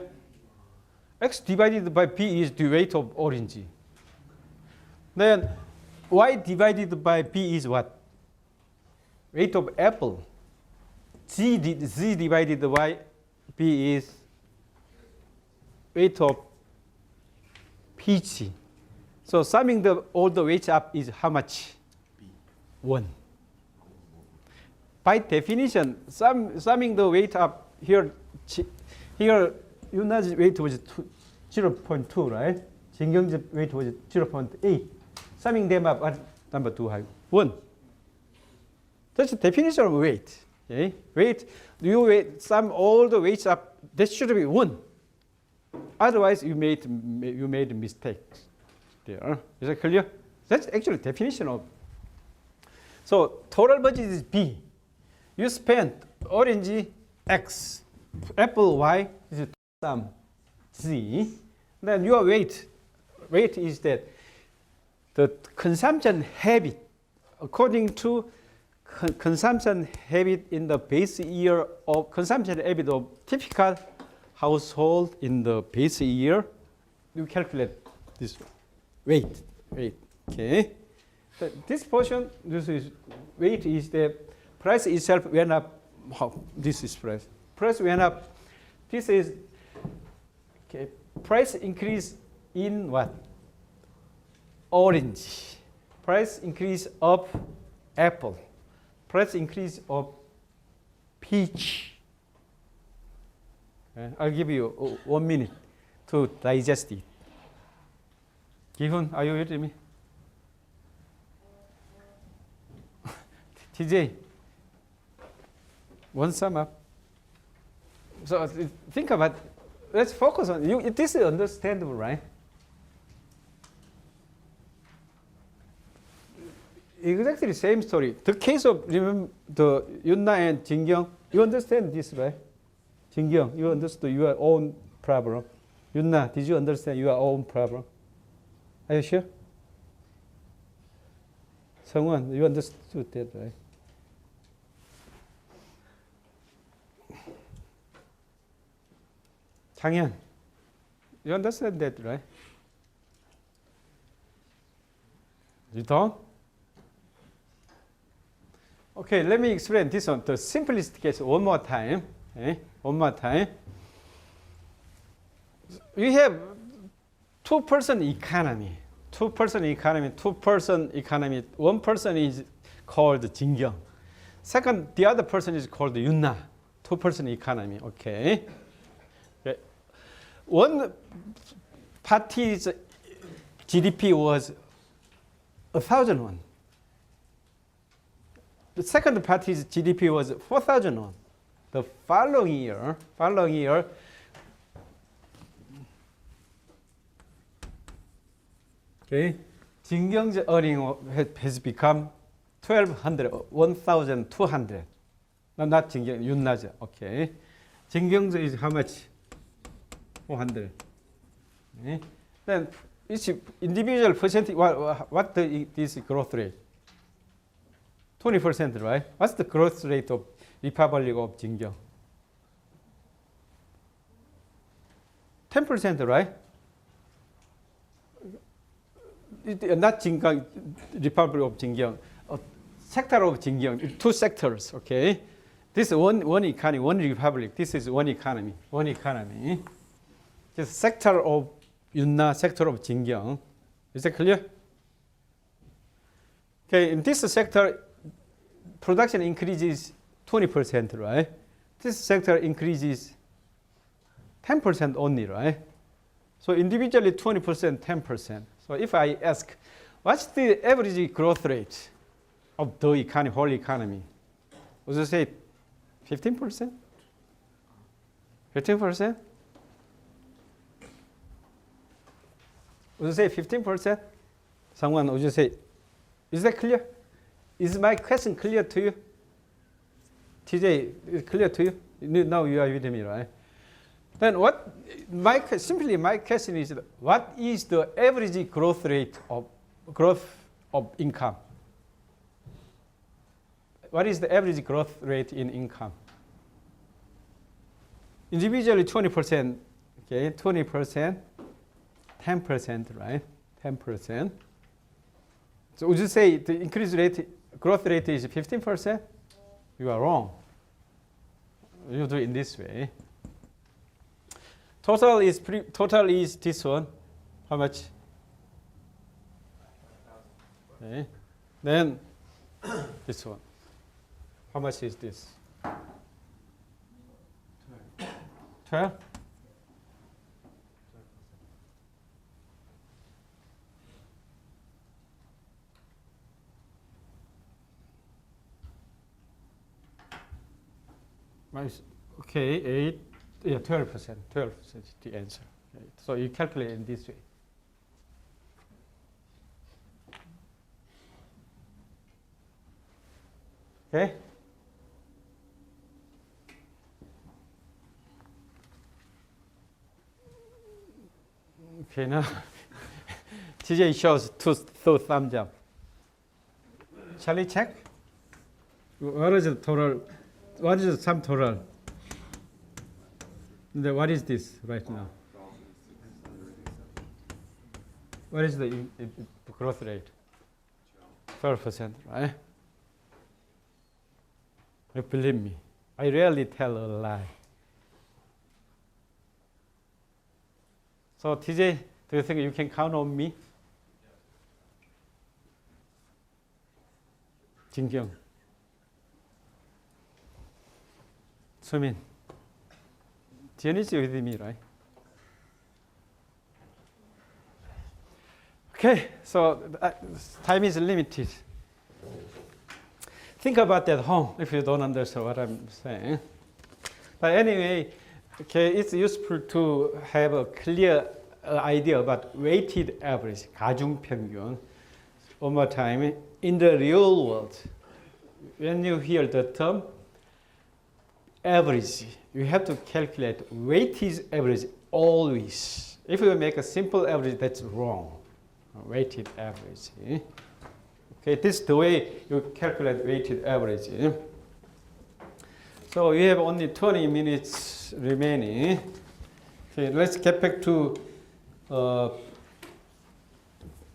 X divided by B is the weight of orange. Then Y divided by B is what? Weight of apple. Z divided by B is weight of peach. So summing all the weights up is how much? 1. By definition, summing the weight up here Yunna's weight was 0.2, right? 진경's weight was 0.8. Summing them up, what number do I have? 1. That's the definition of weight. Okay? Weight, you sum all the weights up, that should be 1. Otherwise, you made mistakes there. Is that clear? That's actually definition of. So total budget is B. You spent orange X, apple Y is sum Z. Then your weight is that the consumption habit, according to consumption habit in the base year of consumption habit of typical household in the base year, you calculate this weight. Okay. This portion, this is weight is the price itself went up. This is price. Price went up. This is okay. Price increase in what? Orange. Price increase of apple. Price increase of peach. Okay. I'll give you 1 minute. to digest it. 기훈, are you with me? TJ, one sum up. So think about, let's focus on, this is understandable, right? Exactly the same story. The case of, remember, the Yunna and Jingyong, you understand this, right? Jingyong, you understood your own problem. Yunna, did you understand your own problem? Are you sure? Sungwon, you understood that, right? Changhyun, you understand that, right? You don't? Okay, let me explain this one, the simplest case one more time. Okay? One more time. We have two-person economy. Two-person economy. One person is called Jingyong. Second, the other person is called Yunna. Two-person economy. Okay. One party's GDP was 1,000 won. The second party's GDP was 4,000 won. The following year, okay, Jingyong's earning has become 1,200. No, not Jingyong, Yunna's. Okay, Jingyong's is how much? 400. Okay. Then each individual percentage. What this growth rate? 20%, right? What's the growth rate of Republic of Jingyong? 10%, right? Not Jingyong, Republic of Jingyong. Sector of Jingyong, two sectors, okay? This is one economy, one republic. This is one economy. Just sector of Yunna, sector of Jingyong. Is that clear? Okay, in this sector, production increases 20%, right? This sector increases 10% only, right? So individually 20%, 10%. So if I ask, what's the average growth rate of the economy, whole economy? Would you say 15%? 15%? Would you say 15%? Someone, would you say, is that clear? Is my question clear to you? TJ, is it clear to you? Now you are with me, right? Then my question is, what is the average growth rate of income? What is the average growth rate in income? Individually 20%, okay, 20%, 10%, right? 10%. So would you say the growth rate is 15%? You are wrong. You do it in this way. Total is this one. How much? Okay. Then this one. How much is this? 12? Okay, 8, yeah, 12%. 12% is the answer. Okay. So you calculate in this way. Okay? Okay, now TJ shows two thumbs up. Shall we check? What is the total? What is the sum total? What is this right now? What is the growth rate? 12%, right? You believe me, I rarely tell a lie. So TJ, do you think you can count on me? Jingyong. Sumin. Jen is with me, right? Okay, so time is limited. Think about that at home if you don't understand what I'm saying. But anyway, okay, it's useful to have a clear idea about weighted average, 가중평균. One more time, in the real world, when you hear the term average, you have to calculate weighted average always. If you make a simple average, that's wrong. Weighted average. Okay, this is the way you calculate weighted average. So we have only 20 minutes remaining. Okay, let's get back to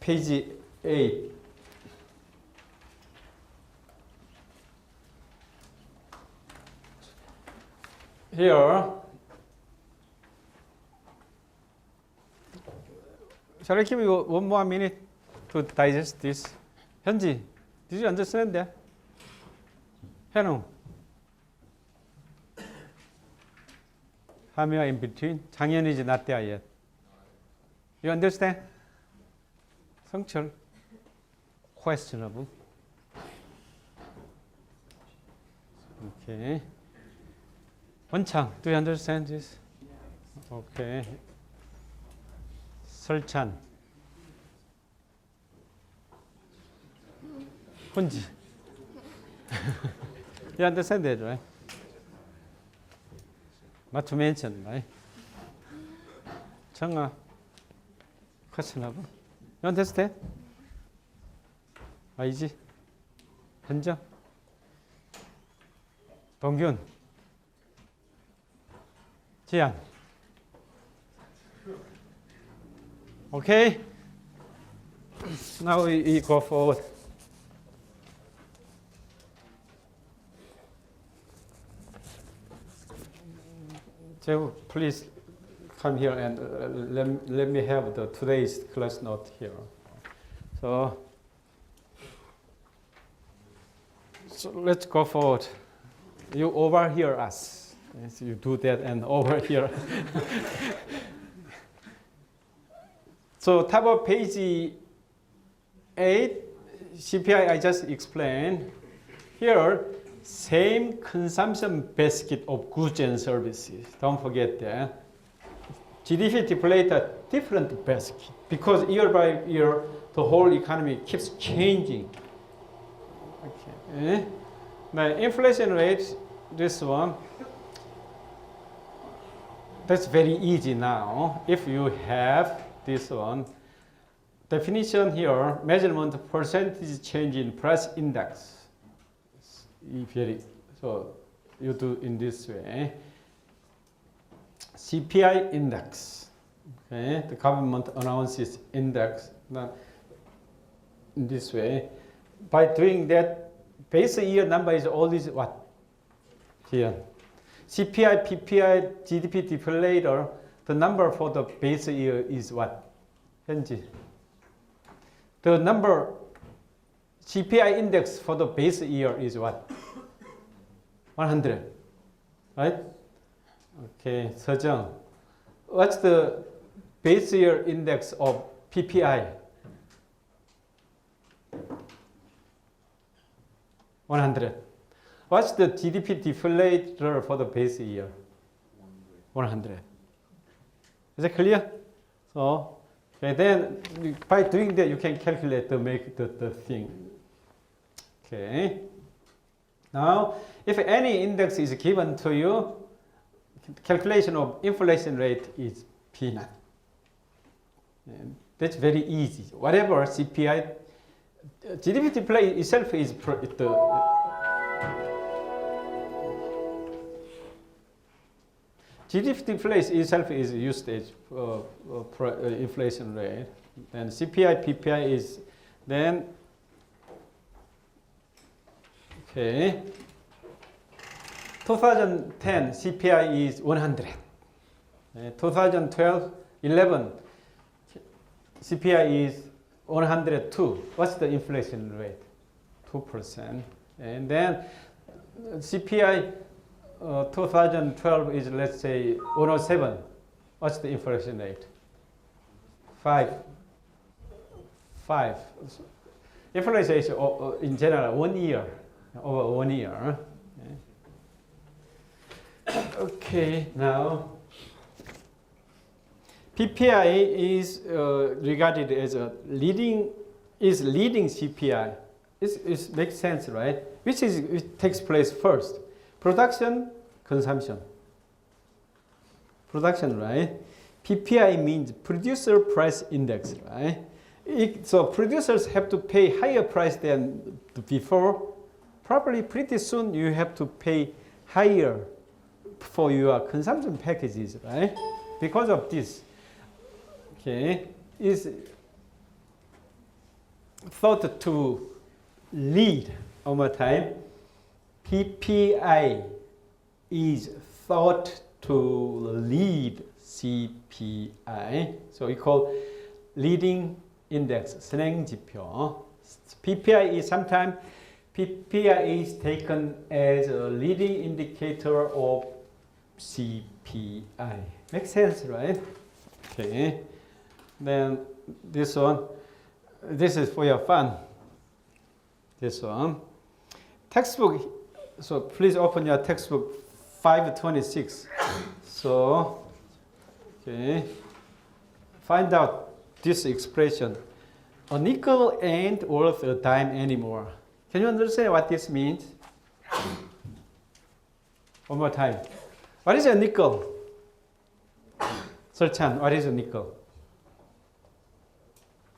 page 8. Here, shall I give you one more minute to digest this? 현지, did you understand that? 현웅, 하미와 in between. 장현 is not there yet. You understand? 성철, questionable. Okay. 원창, do you understand this? Okay. 설찬. 훈지. You understand that, right? Not to mention, right? 정아, questionable. You understand? 아이지? 현정? 동균? 지안? Okay? Now we go forward. Joe, please come here and let me have the today's class note here. So let's go forward. You overhear us. Yes, you do that and overhear. So top of page 8, CPI I just explained. Here, same consumption basket of goods and services. Don't forget that. GDP deflate a different basket because year by year the whole economy keeps changing. Okay. Now inflation rate, this one, that's very easy now. If you have this one, definition here, measurement percentage change in price index. So you do in this way. CPI index. Okay, the government announces index. Now, in this way, by doing that, base year number is always what? Here. CPI, PPI, GDP deflator. The number for the base year is what? 현지. The number CPI index for the base year is what? 100. Right? Okay, 서정. What's the base year index of PPI? 100. What's the GDP deflator for the base year? 100. Is that clear? So, okay, then by doing that, you can calculate to make the thing. Okay. Now, if any index is given to you, calculation of inflation rate is peanut. And that's very easy. Whatever CPI, GDP display itself is GDP display itself is used as inflation rate. Then CPI, PPI is then. Okay. 2010 CPI is 100. 2012, 11 CPI is 102. What's the inflation rate? 2%. And then CPI 2012 is, let's say, 107. What's the inflation rate? 5. 5. Inflation in general 1 year, over 1 year. Okay, now PPI is regarded as a leading CPI. It makes sense, right? It takes place first? Production, consumption. Production, right? PPI means producer price index, right? So producers have to pay higher price than before. Probably pretty soon you have to pay higher for your consumption packages, right? Because of this, okay, is thought to lead over time. PPI is thought to lead CPI. So we call leading index, 선행지표. PPI is sometimes PPI is taken as a leading indicator of CPI. Makes sense, right? Okay. Then this one, this is for your fun. This one. Textbook, so please open your textbook 526. So, okay. Find out this expression. A nickel ain't worth a dime anymore. Can you understand what this means? One more time. What is a nickel? Serchan, what is a nickel?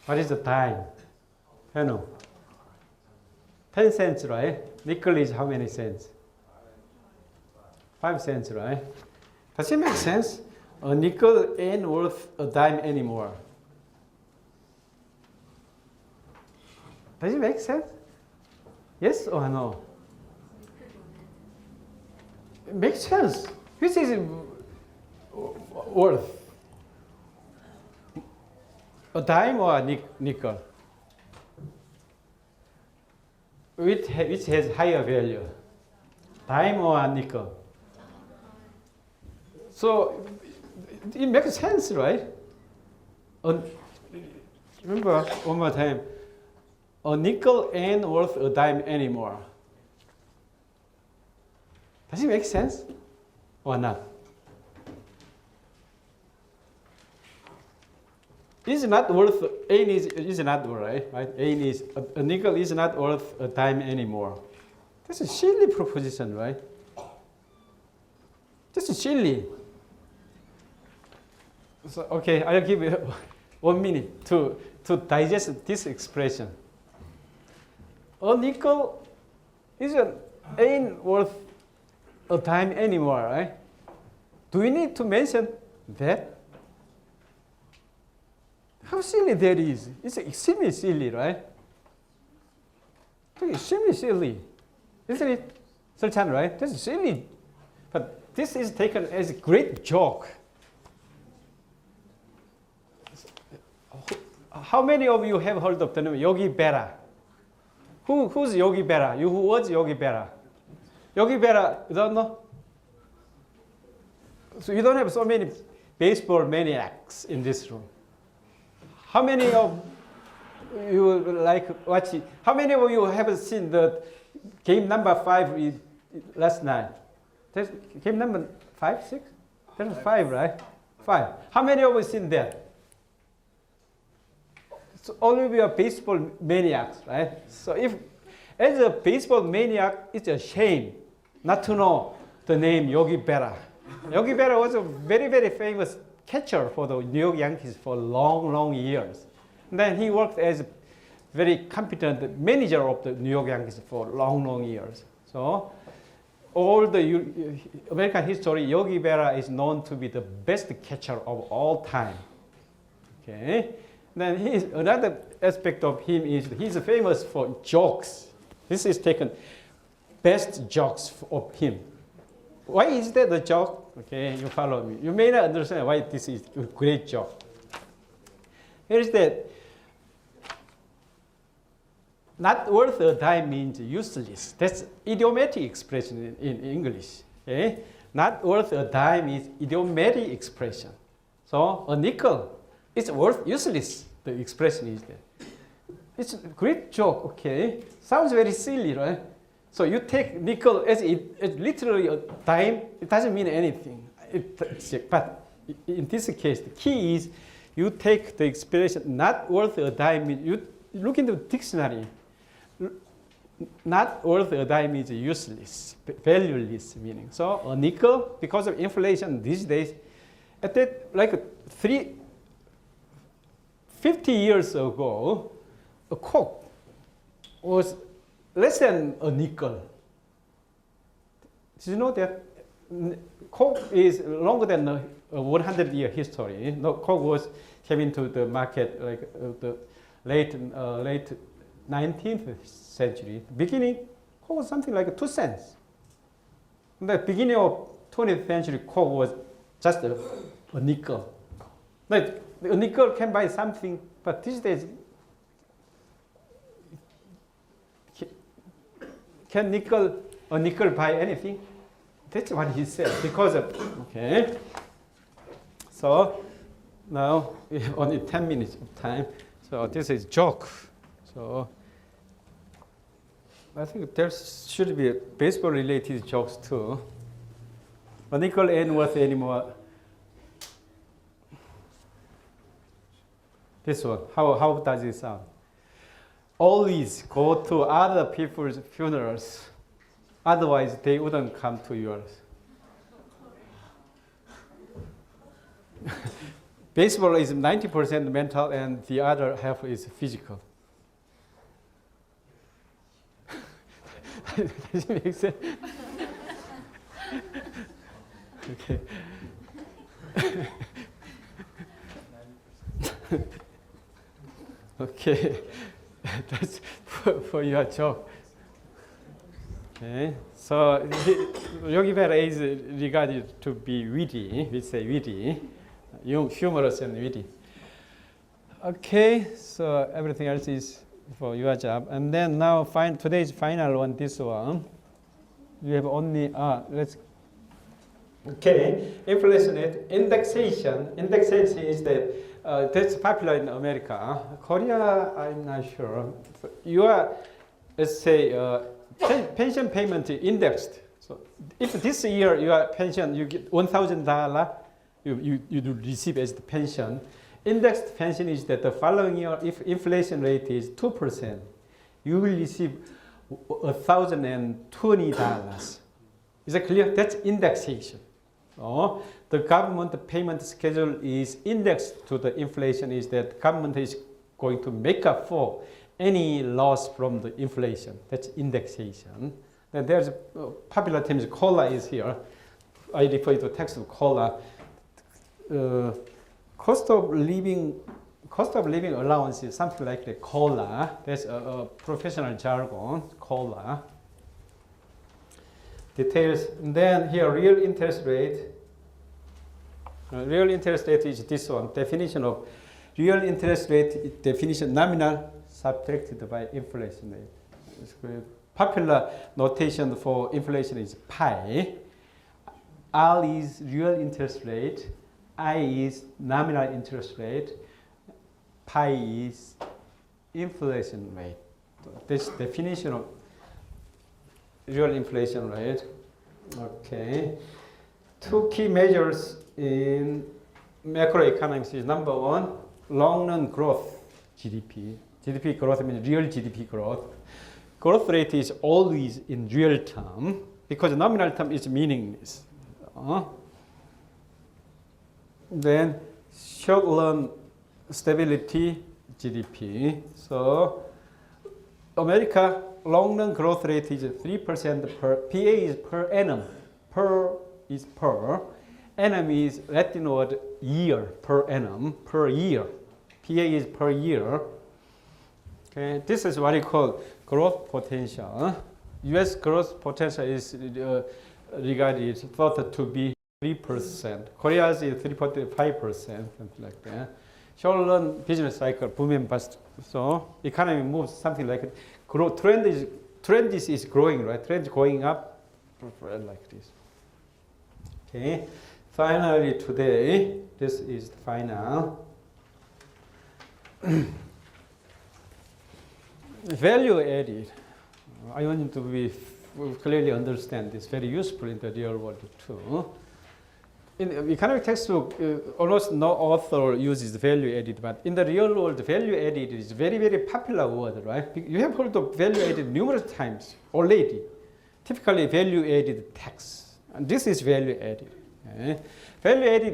What is a dime? Heno. 10 cents, right? Nickel is how many cents? 5 cents, right? Does it make sense? A nickel ain't worth a dime anymore. Does it make sense? Yes or no? It makes sense. Which is worth? A dime or a nickel? Which has higher value? Dime or a nickel? So it makes sense, right? Remember, one more time. A nickel ain't worth a dime anymore. Does it make sense or not? Is not worth, is not worth, right? A nickel is not worth a dime anymore. That's a silly proposition, right? That's silly. So, okay, I'll give you 1 minute to digest this expression. A nickel ain't worth a dime anymore, right? Do we need to mention that? How silly that is. It's extremely silly, right? It's extremely silly. Isn't it, Serchan, right? That's silly. But this is taken as a great joke. How many of you have heard of the name Yogi Berra? Who's Yogi Berra? Who was Yogi Berra? Yogi Berra, you don't know? So you don't have so many baseball maniacs in this room. How many of you like watching? How many of you have seen the game number 5 last night? That's game number 5, 6? That's 5, right? 5. How many of you seen that? So all of you are baseball maniacs, right? So if, as a baseball maniac, it's a shame not to know the name Yogi Berra. Yogi Berra was a very, very famous catcher for the New York Yankees for long, long years. And then he worked as a very competent manager of the New York Yankees for long, long years. So all the American history, Yogi Berra is known to be the best catcher of all time. Okay. Then another aspect of him is he's famous for jokes. This is taken best jokes of him. Why is that a joke? Okay, you follow me. You may not understand why this is a great joke. Here is that not worth a dime means useless. That's idiomatic expression in English. Okay? Not worth a dime is idiomatic expression. So a nickel is worth useless. The expression is that. it's a great joke, okay? Sounds very silly, right? So you take nickel as it's literally a dime, it doesn't mean anything. But in this case, the key is you take the expression not worth a dime, you look into the dictionary. Not worth a dime is useless, valueless meaning. So a nickel, because of inflation these days, at that like 50 years ago, a Coke was less than a nickel. Did you know that Coke is longer than a 100-year history? No, Coke was came into the market like the late 19th century. Beginning, Coke was something like 2 cents. In the beginning of 20th century, Coke was just a nickel. Like a nickel can buy something, but these days, can a nickel buy anything? That's what he said. Because of, okay. So now we have only 10 minutes of time. So this is joke. So I think there should be baseball-related jokes too. A nickel ain't worth anymore. This one, how does it sound? Always go to other people's funerals. Otherwise, they wouldn't come to yours. Baseball is 90% mental and the other half is physical. Does it make sense? Okay. Okay. That's for your joke. Okay. So Yogi Berra is regarded to be witty. We say witty, humorous and witty. Okay. So everything else is for your job. And then now today's final one. This one. You have only let's. Okay. Inflation rate indexation. Indexation is that. That's popular in America. Korea, I'm not sure. You are, let's say, pension payment indexed. So if this year your pension, you get $1,000, you receive as the pension. Indexed pension is that the following year, if inflation rate is 2%, you will receive $1,020. Is that clear? That's indexation. Oh, the government payment schedule is indexed to the inflation, is that government is going to make up for any loss from the inflation. That's indexation. Then there's a popular term, COLA is here. I refer to the text of COLA. Cost of living allowance is something like the COLA. That's a professional jargon, COLA. Details. And then here, real interest rate. Real interest rate is this one. Definition of real interest rate definition: nominal subtracted by inflation rate. Popular notation for inflation is pi. R is real interest rate. I is nominal interest rate. Pi is inflation rate. This definition of real inflation rate. Okay. Two key measures in macroeconomics is number one, long-run growth, GDP. GDP growth means real GDP growth. Growth rate is always in real term because nominal term is meaningless. Then short-run stability, GDP. So America long-run growth rate is 3% per, PA is per annum, per is per, annum is Latin word year, per annum, per year, PA is per year. Okay, this is what we call growth potential. US growth potential is regarded, thought to be 3%. Korea's is 3.5%, something like that. Short-run business cycle, boom and bust. So economy moves something like it. Growth trend is growing, right? Trend going up, like this. Okay. Finally, today, this is the final. value added. I want you to be clearly understand this. Very useful in the real world too. In economic textbook, almost no author uses value added, but in the real world, value added is very, very popular word, right? You have heard of value added numerous times already. Typically, value added tax, and this is value added. Okay? Value added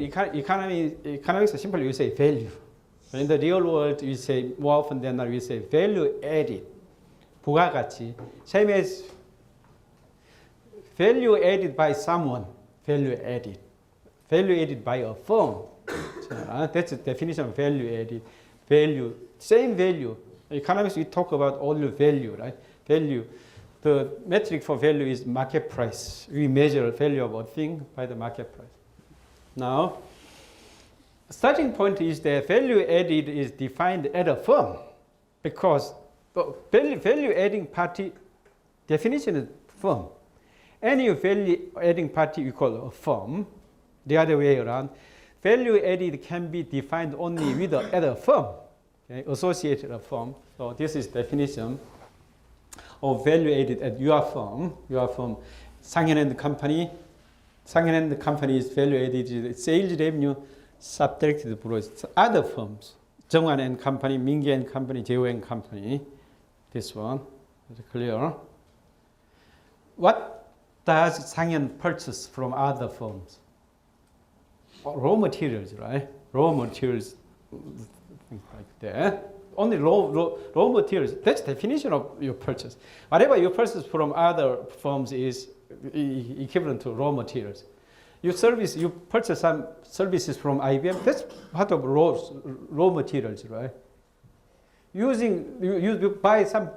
economics simply we say value. But in the real world, we say more often than not we say value added, 부가가치, same as value added by someone, value added. Value added by a firm. That's the definition of value added. Value, same value. Economics, we talk about only value, right? Value. The metric for value is market price. We measure value of a thing by the market price. Now, starting point is that value added is defined at a firm because value adding party definition is firm. Any value adding party we call a firm. The other way around, value added can be defined only with at a firm, okay? Associated a firm. So this is definition of value added at your firm. Your firm, 상현 & company. 상현 & company is value added sales revenue subtracted from other firms. 정환 & company, 민기 & company, 제호 & company. This one is clear. What does 상현 purchase from other firms? Raw materials, right? Raw materials, things like that. Only raw materials. That's the definition of your purchase. Whatever you purchase from other firms is equivalent to raw materials. You purchase some services from IBM. That's part of raw materials, right? You buy some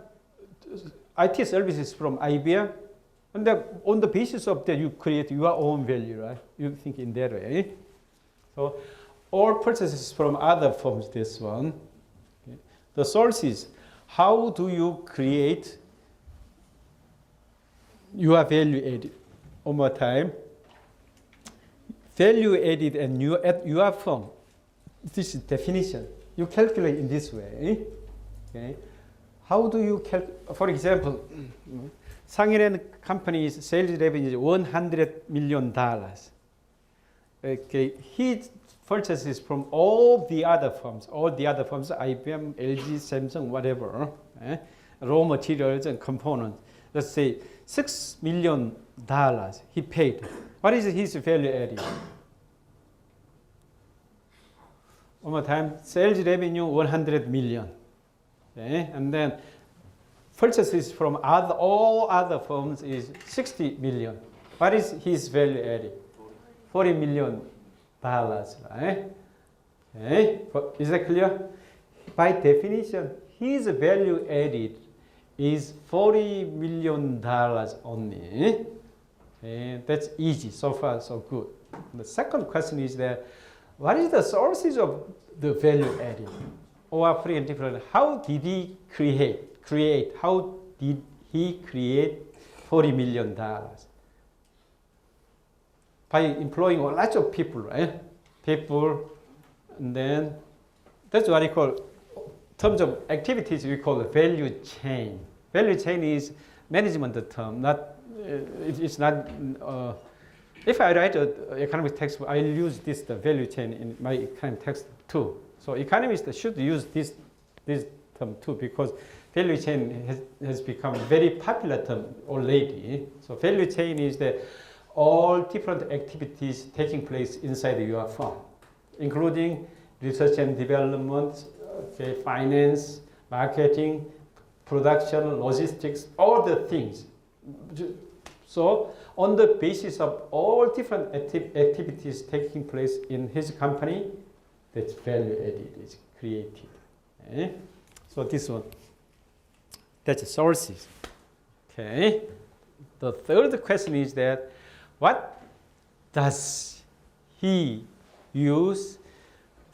IT services from IBM, and then on the basis of that you create your own value, right? You think in that way. So all purchases from other firms, this one. Okay. The sources, how do you create your value added? One more time. Value added at your firm. This is definition. You calculate in this way. Okay. How do you calculate? For example, 상현 & company's sales revenue is $100 million. Okay, he purchases from all the other firms, IBM, LG, Samsung, whatever, raw materials and components. Let's say $6 million he paid. What is his value added? One more time, sales revenue 100 million. Okay, and then purchases from all other firms is 60 million. What is his value added? $40 million, right? Okay. Is that clear? By definition, his value added is $40 million only. Okay. That's easy. So far, so good. The second question is that what is the sources of the value added? Or put it differently, how did he create? How did he create $40 million? By employing lots of people, right? People, and then that's what I call, in terms of activities, we call value chain. Value chain is management term, not, it's not, if I write an economic textbook, I'll use the value chain in my economic text too. So economists should use this term too, because value chain has become a very popular term already. So value chain is that all different activities taking place inside your firm, including research and development, okay, finance, marketing, production, logistics, all the things. So on the basis of all different activities taking place in his company, that's value added is created. Okay? So this one, that's sources. Okay. The third question is that what does he use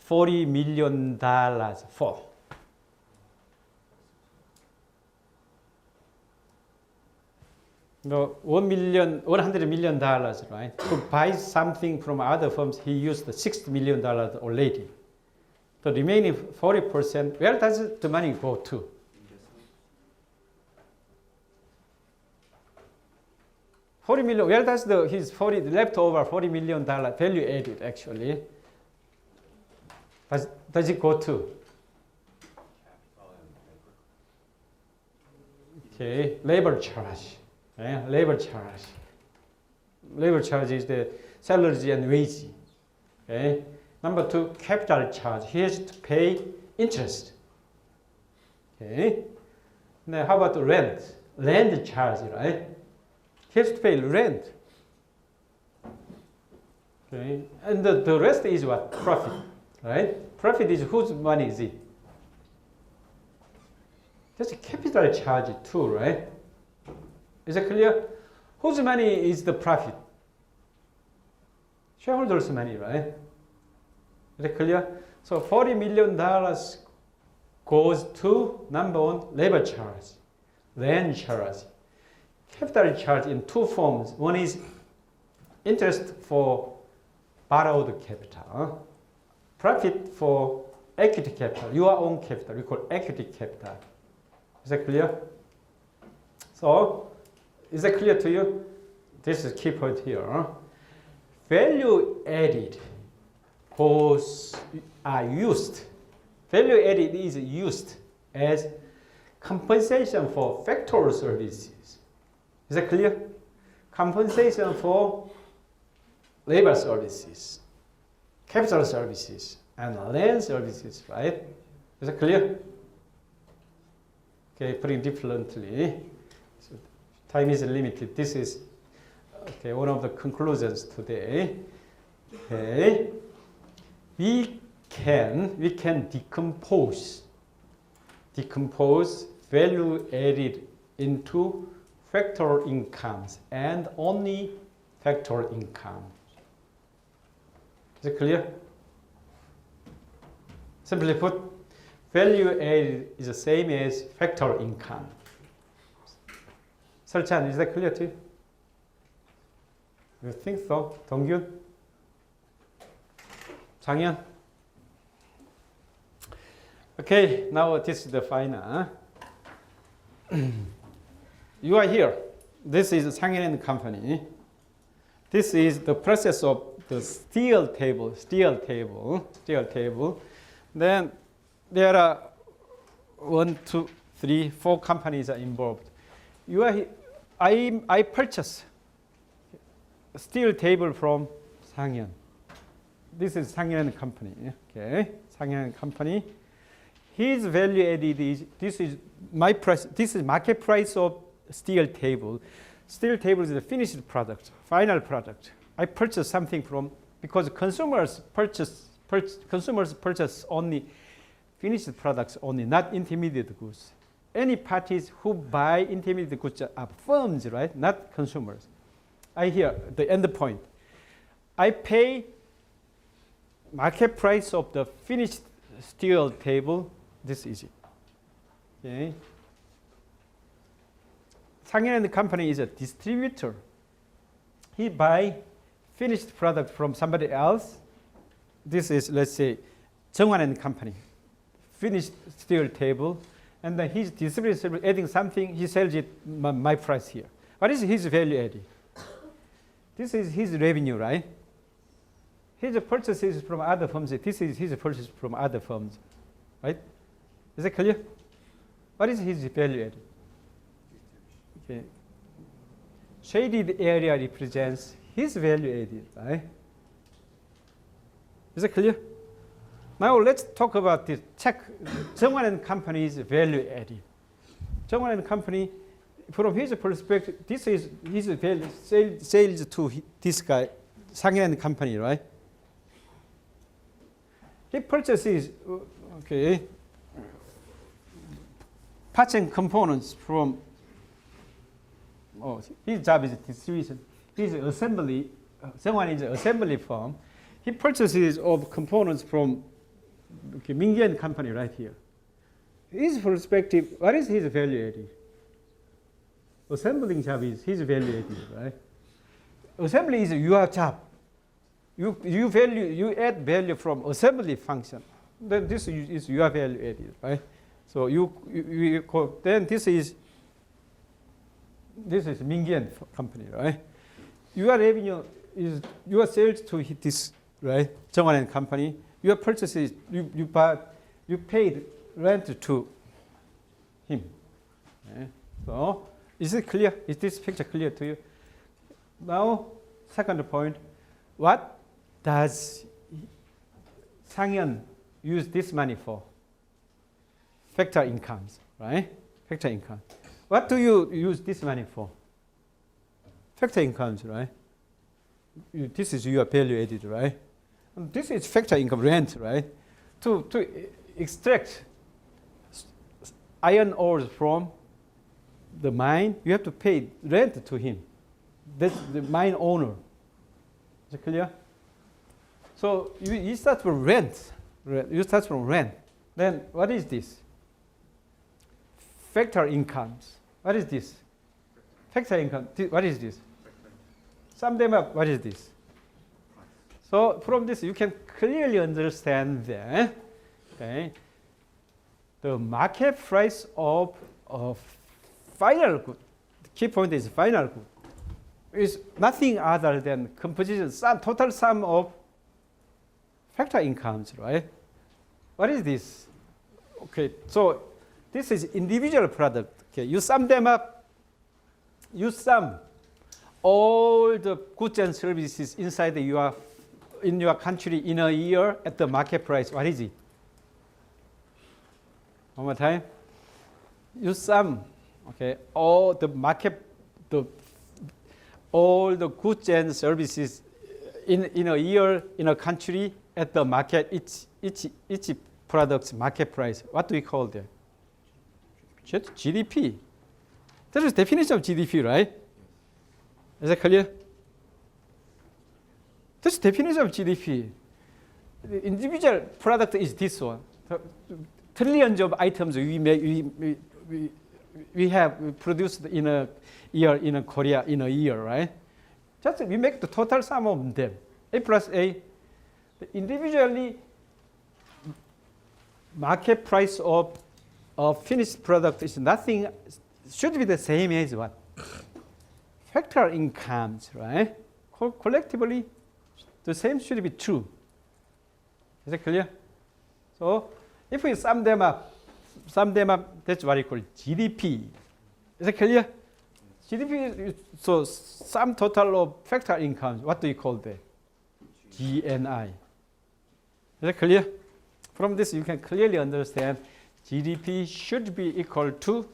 $40 million for? No, $100 million, right? To buy something from other firms, he used $60 million already. The remaining 40%, where does the money go to? 40 million, where does his 40 leftover $40 million value added actually? Does it go to? Okay, labor charge. Labor charge. Labor charge is the salaries and wage. Okay. Number 2, capital charge. He has to pay interest. Okay. Now, how about the rent? Land charge, right? He has to pay rent. Okay. And the rest is what? Profit, right? Profit is whose money is it? That's a capital charge too, right? Is it clear? Whose money is the profit? Shareholders' money, right? Is it clear? So $40 million goes to, number 1, labor charge, land charge, capital charge in 2 forms. One is interest for borrowed capital, profit for equity capital, your own capital, we call equity capital. Is that clear? So, is that clear to you? This is key point here. Value added are used. Value added is used as compensation for factory services. Is that clear? Compensation for labor services, capital services, and land services, right? Is that clear? Okay, putting differently. So time is limited. This is one of the conclusions today. Okay, we can decompose value added into factor incomes and only factor income. Is it clear? Simply put, value added is the same as factor income. 설찬, is that clear to you? You think so? 동균? 장현? Okay, now this is the final. You are here. This is Sangyeon and Company. This is the process of the steel table. Then there are 1, 2, 3, 4 companies are involved. You are here. I purchase a steel table from Sangyeon. This is Sangyeon and Company. Okay, Sangyeon and Company. His value added is this is my price. This is market price of steel table. Steel table is the finished product, final product. I purchase something from because consumers purchase only finished products only, not intermediate goods. Any parties who buy intermediate goods are firms, right? Not consumers. I hear the end point. I pay market price of the finished steel table. This is it. Okay. Sangyeon and Company is a distributor. He buy finished product from somebody else. This is, let's say, Jeongwan and Company. Finished steel table. And then his distributor adding something, he sells it my price here. What is his value added? This is his revenue, right? His purchases from other firms. This is his purchase from other firms, right? Is that clear? What is his value added? Okay. Shaded area represents his value added, right? Is that clear? Now let's talk about this. Check Jeongwan and Company's value added. Jeongwan and Company, from his perspective, this is his value sales to this guy, Sangyeon and Company, right? He purchases, okay, parts and components from. His job is distribution. He's assembly. Someone is an assembly firm. He purchases of components from Mingye and Company right here. His perspective, what is his value added? Assembling job is his value added, right? Assembly is your job. You add value from assembly function. Then this is your value added, right? So then this is Mingye and Company, right? your revenue is your sales to hit this, right? Jungwon and Company. Your purchases, you paid rent to him. Okay? So, is it clear? Is this picture clear to you? Now, second point, what does Sang-yeon use this money for? Factor incomes, right? Factor income. What do you use this money for? Factor incomes, right? This is your value added, right? And this is factor income, rent, right? To extract iron ores from the mine, you have to pay rent to him. That's the mine owner. Is it clear? So you start from rent. You start from rent. Then what is this? Factor incomes. What is this? Factor income. What is this? Sum them up. What is this? So from this you can clearly understand that the market price of final good, the key point is final good, is nothing other than composition total sum of factor incomes, right? What is this? Okay, so this is individual product. Okay, you sum them up. You sum all the goods and services inside in your country in a year at the market price. What is it? One more time. You sum, okay, all the goods and services in a year in a country at the market, each product's market price. What do we call that? GDP. That is the definition of GDP, right? Is that clear? That's the definition of GDP. The individual product is this one. Trillions of items we have produced in a year in Korea in a year, right? Just we make the total sum of them. A plus A. The individually market price of finished product is nothing, should be the same as what? Factor incomes, right? Collectively, the same should be true. Is that clear? So if we sum them up, that's what we call GDP. Is that clear? GDP, so sum total of factor incomes, what do you call that? GNI. Is that clear? From this, you can clearly understand GDP should be equal to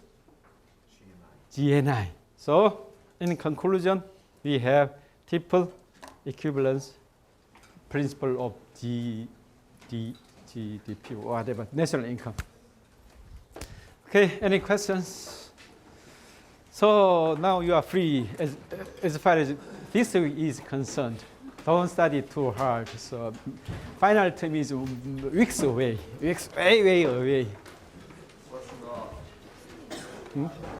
GNI. So, in conclusion, we have triple equivalence principle of GDP, whatever, national income. Okay, any questions? So now you are free as far as this week is concerned. Don't study too hard. So final term is weeks away, way away.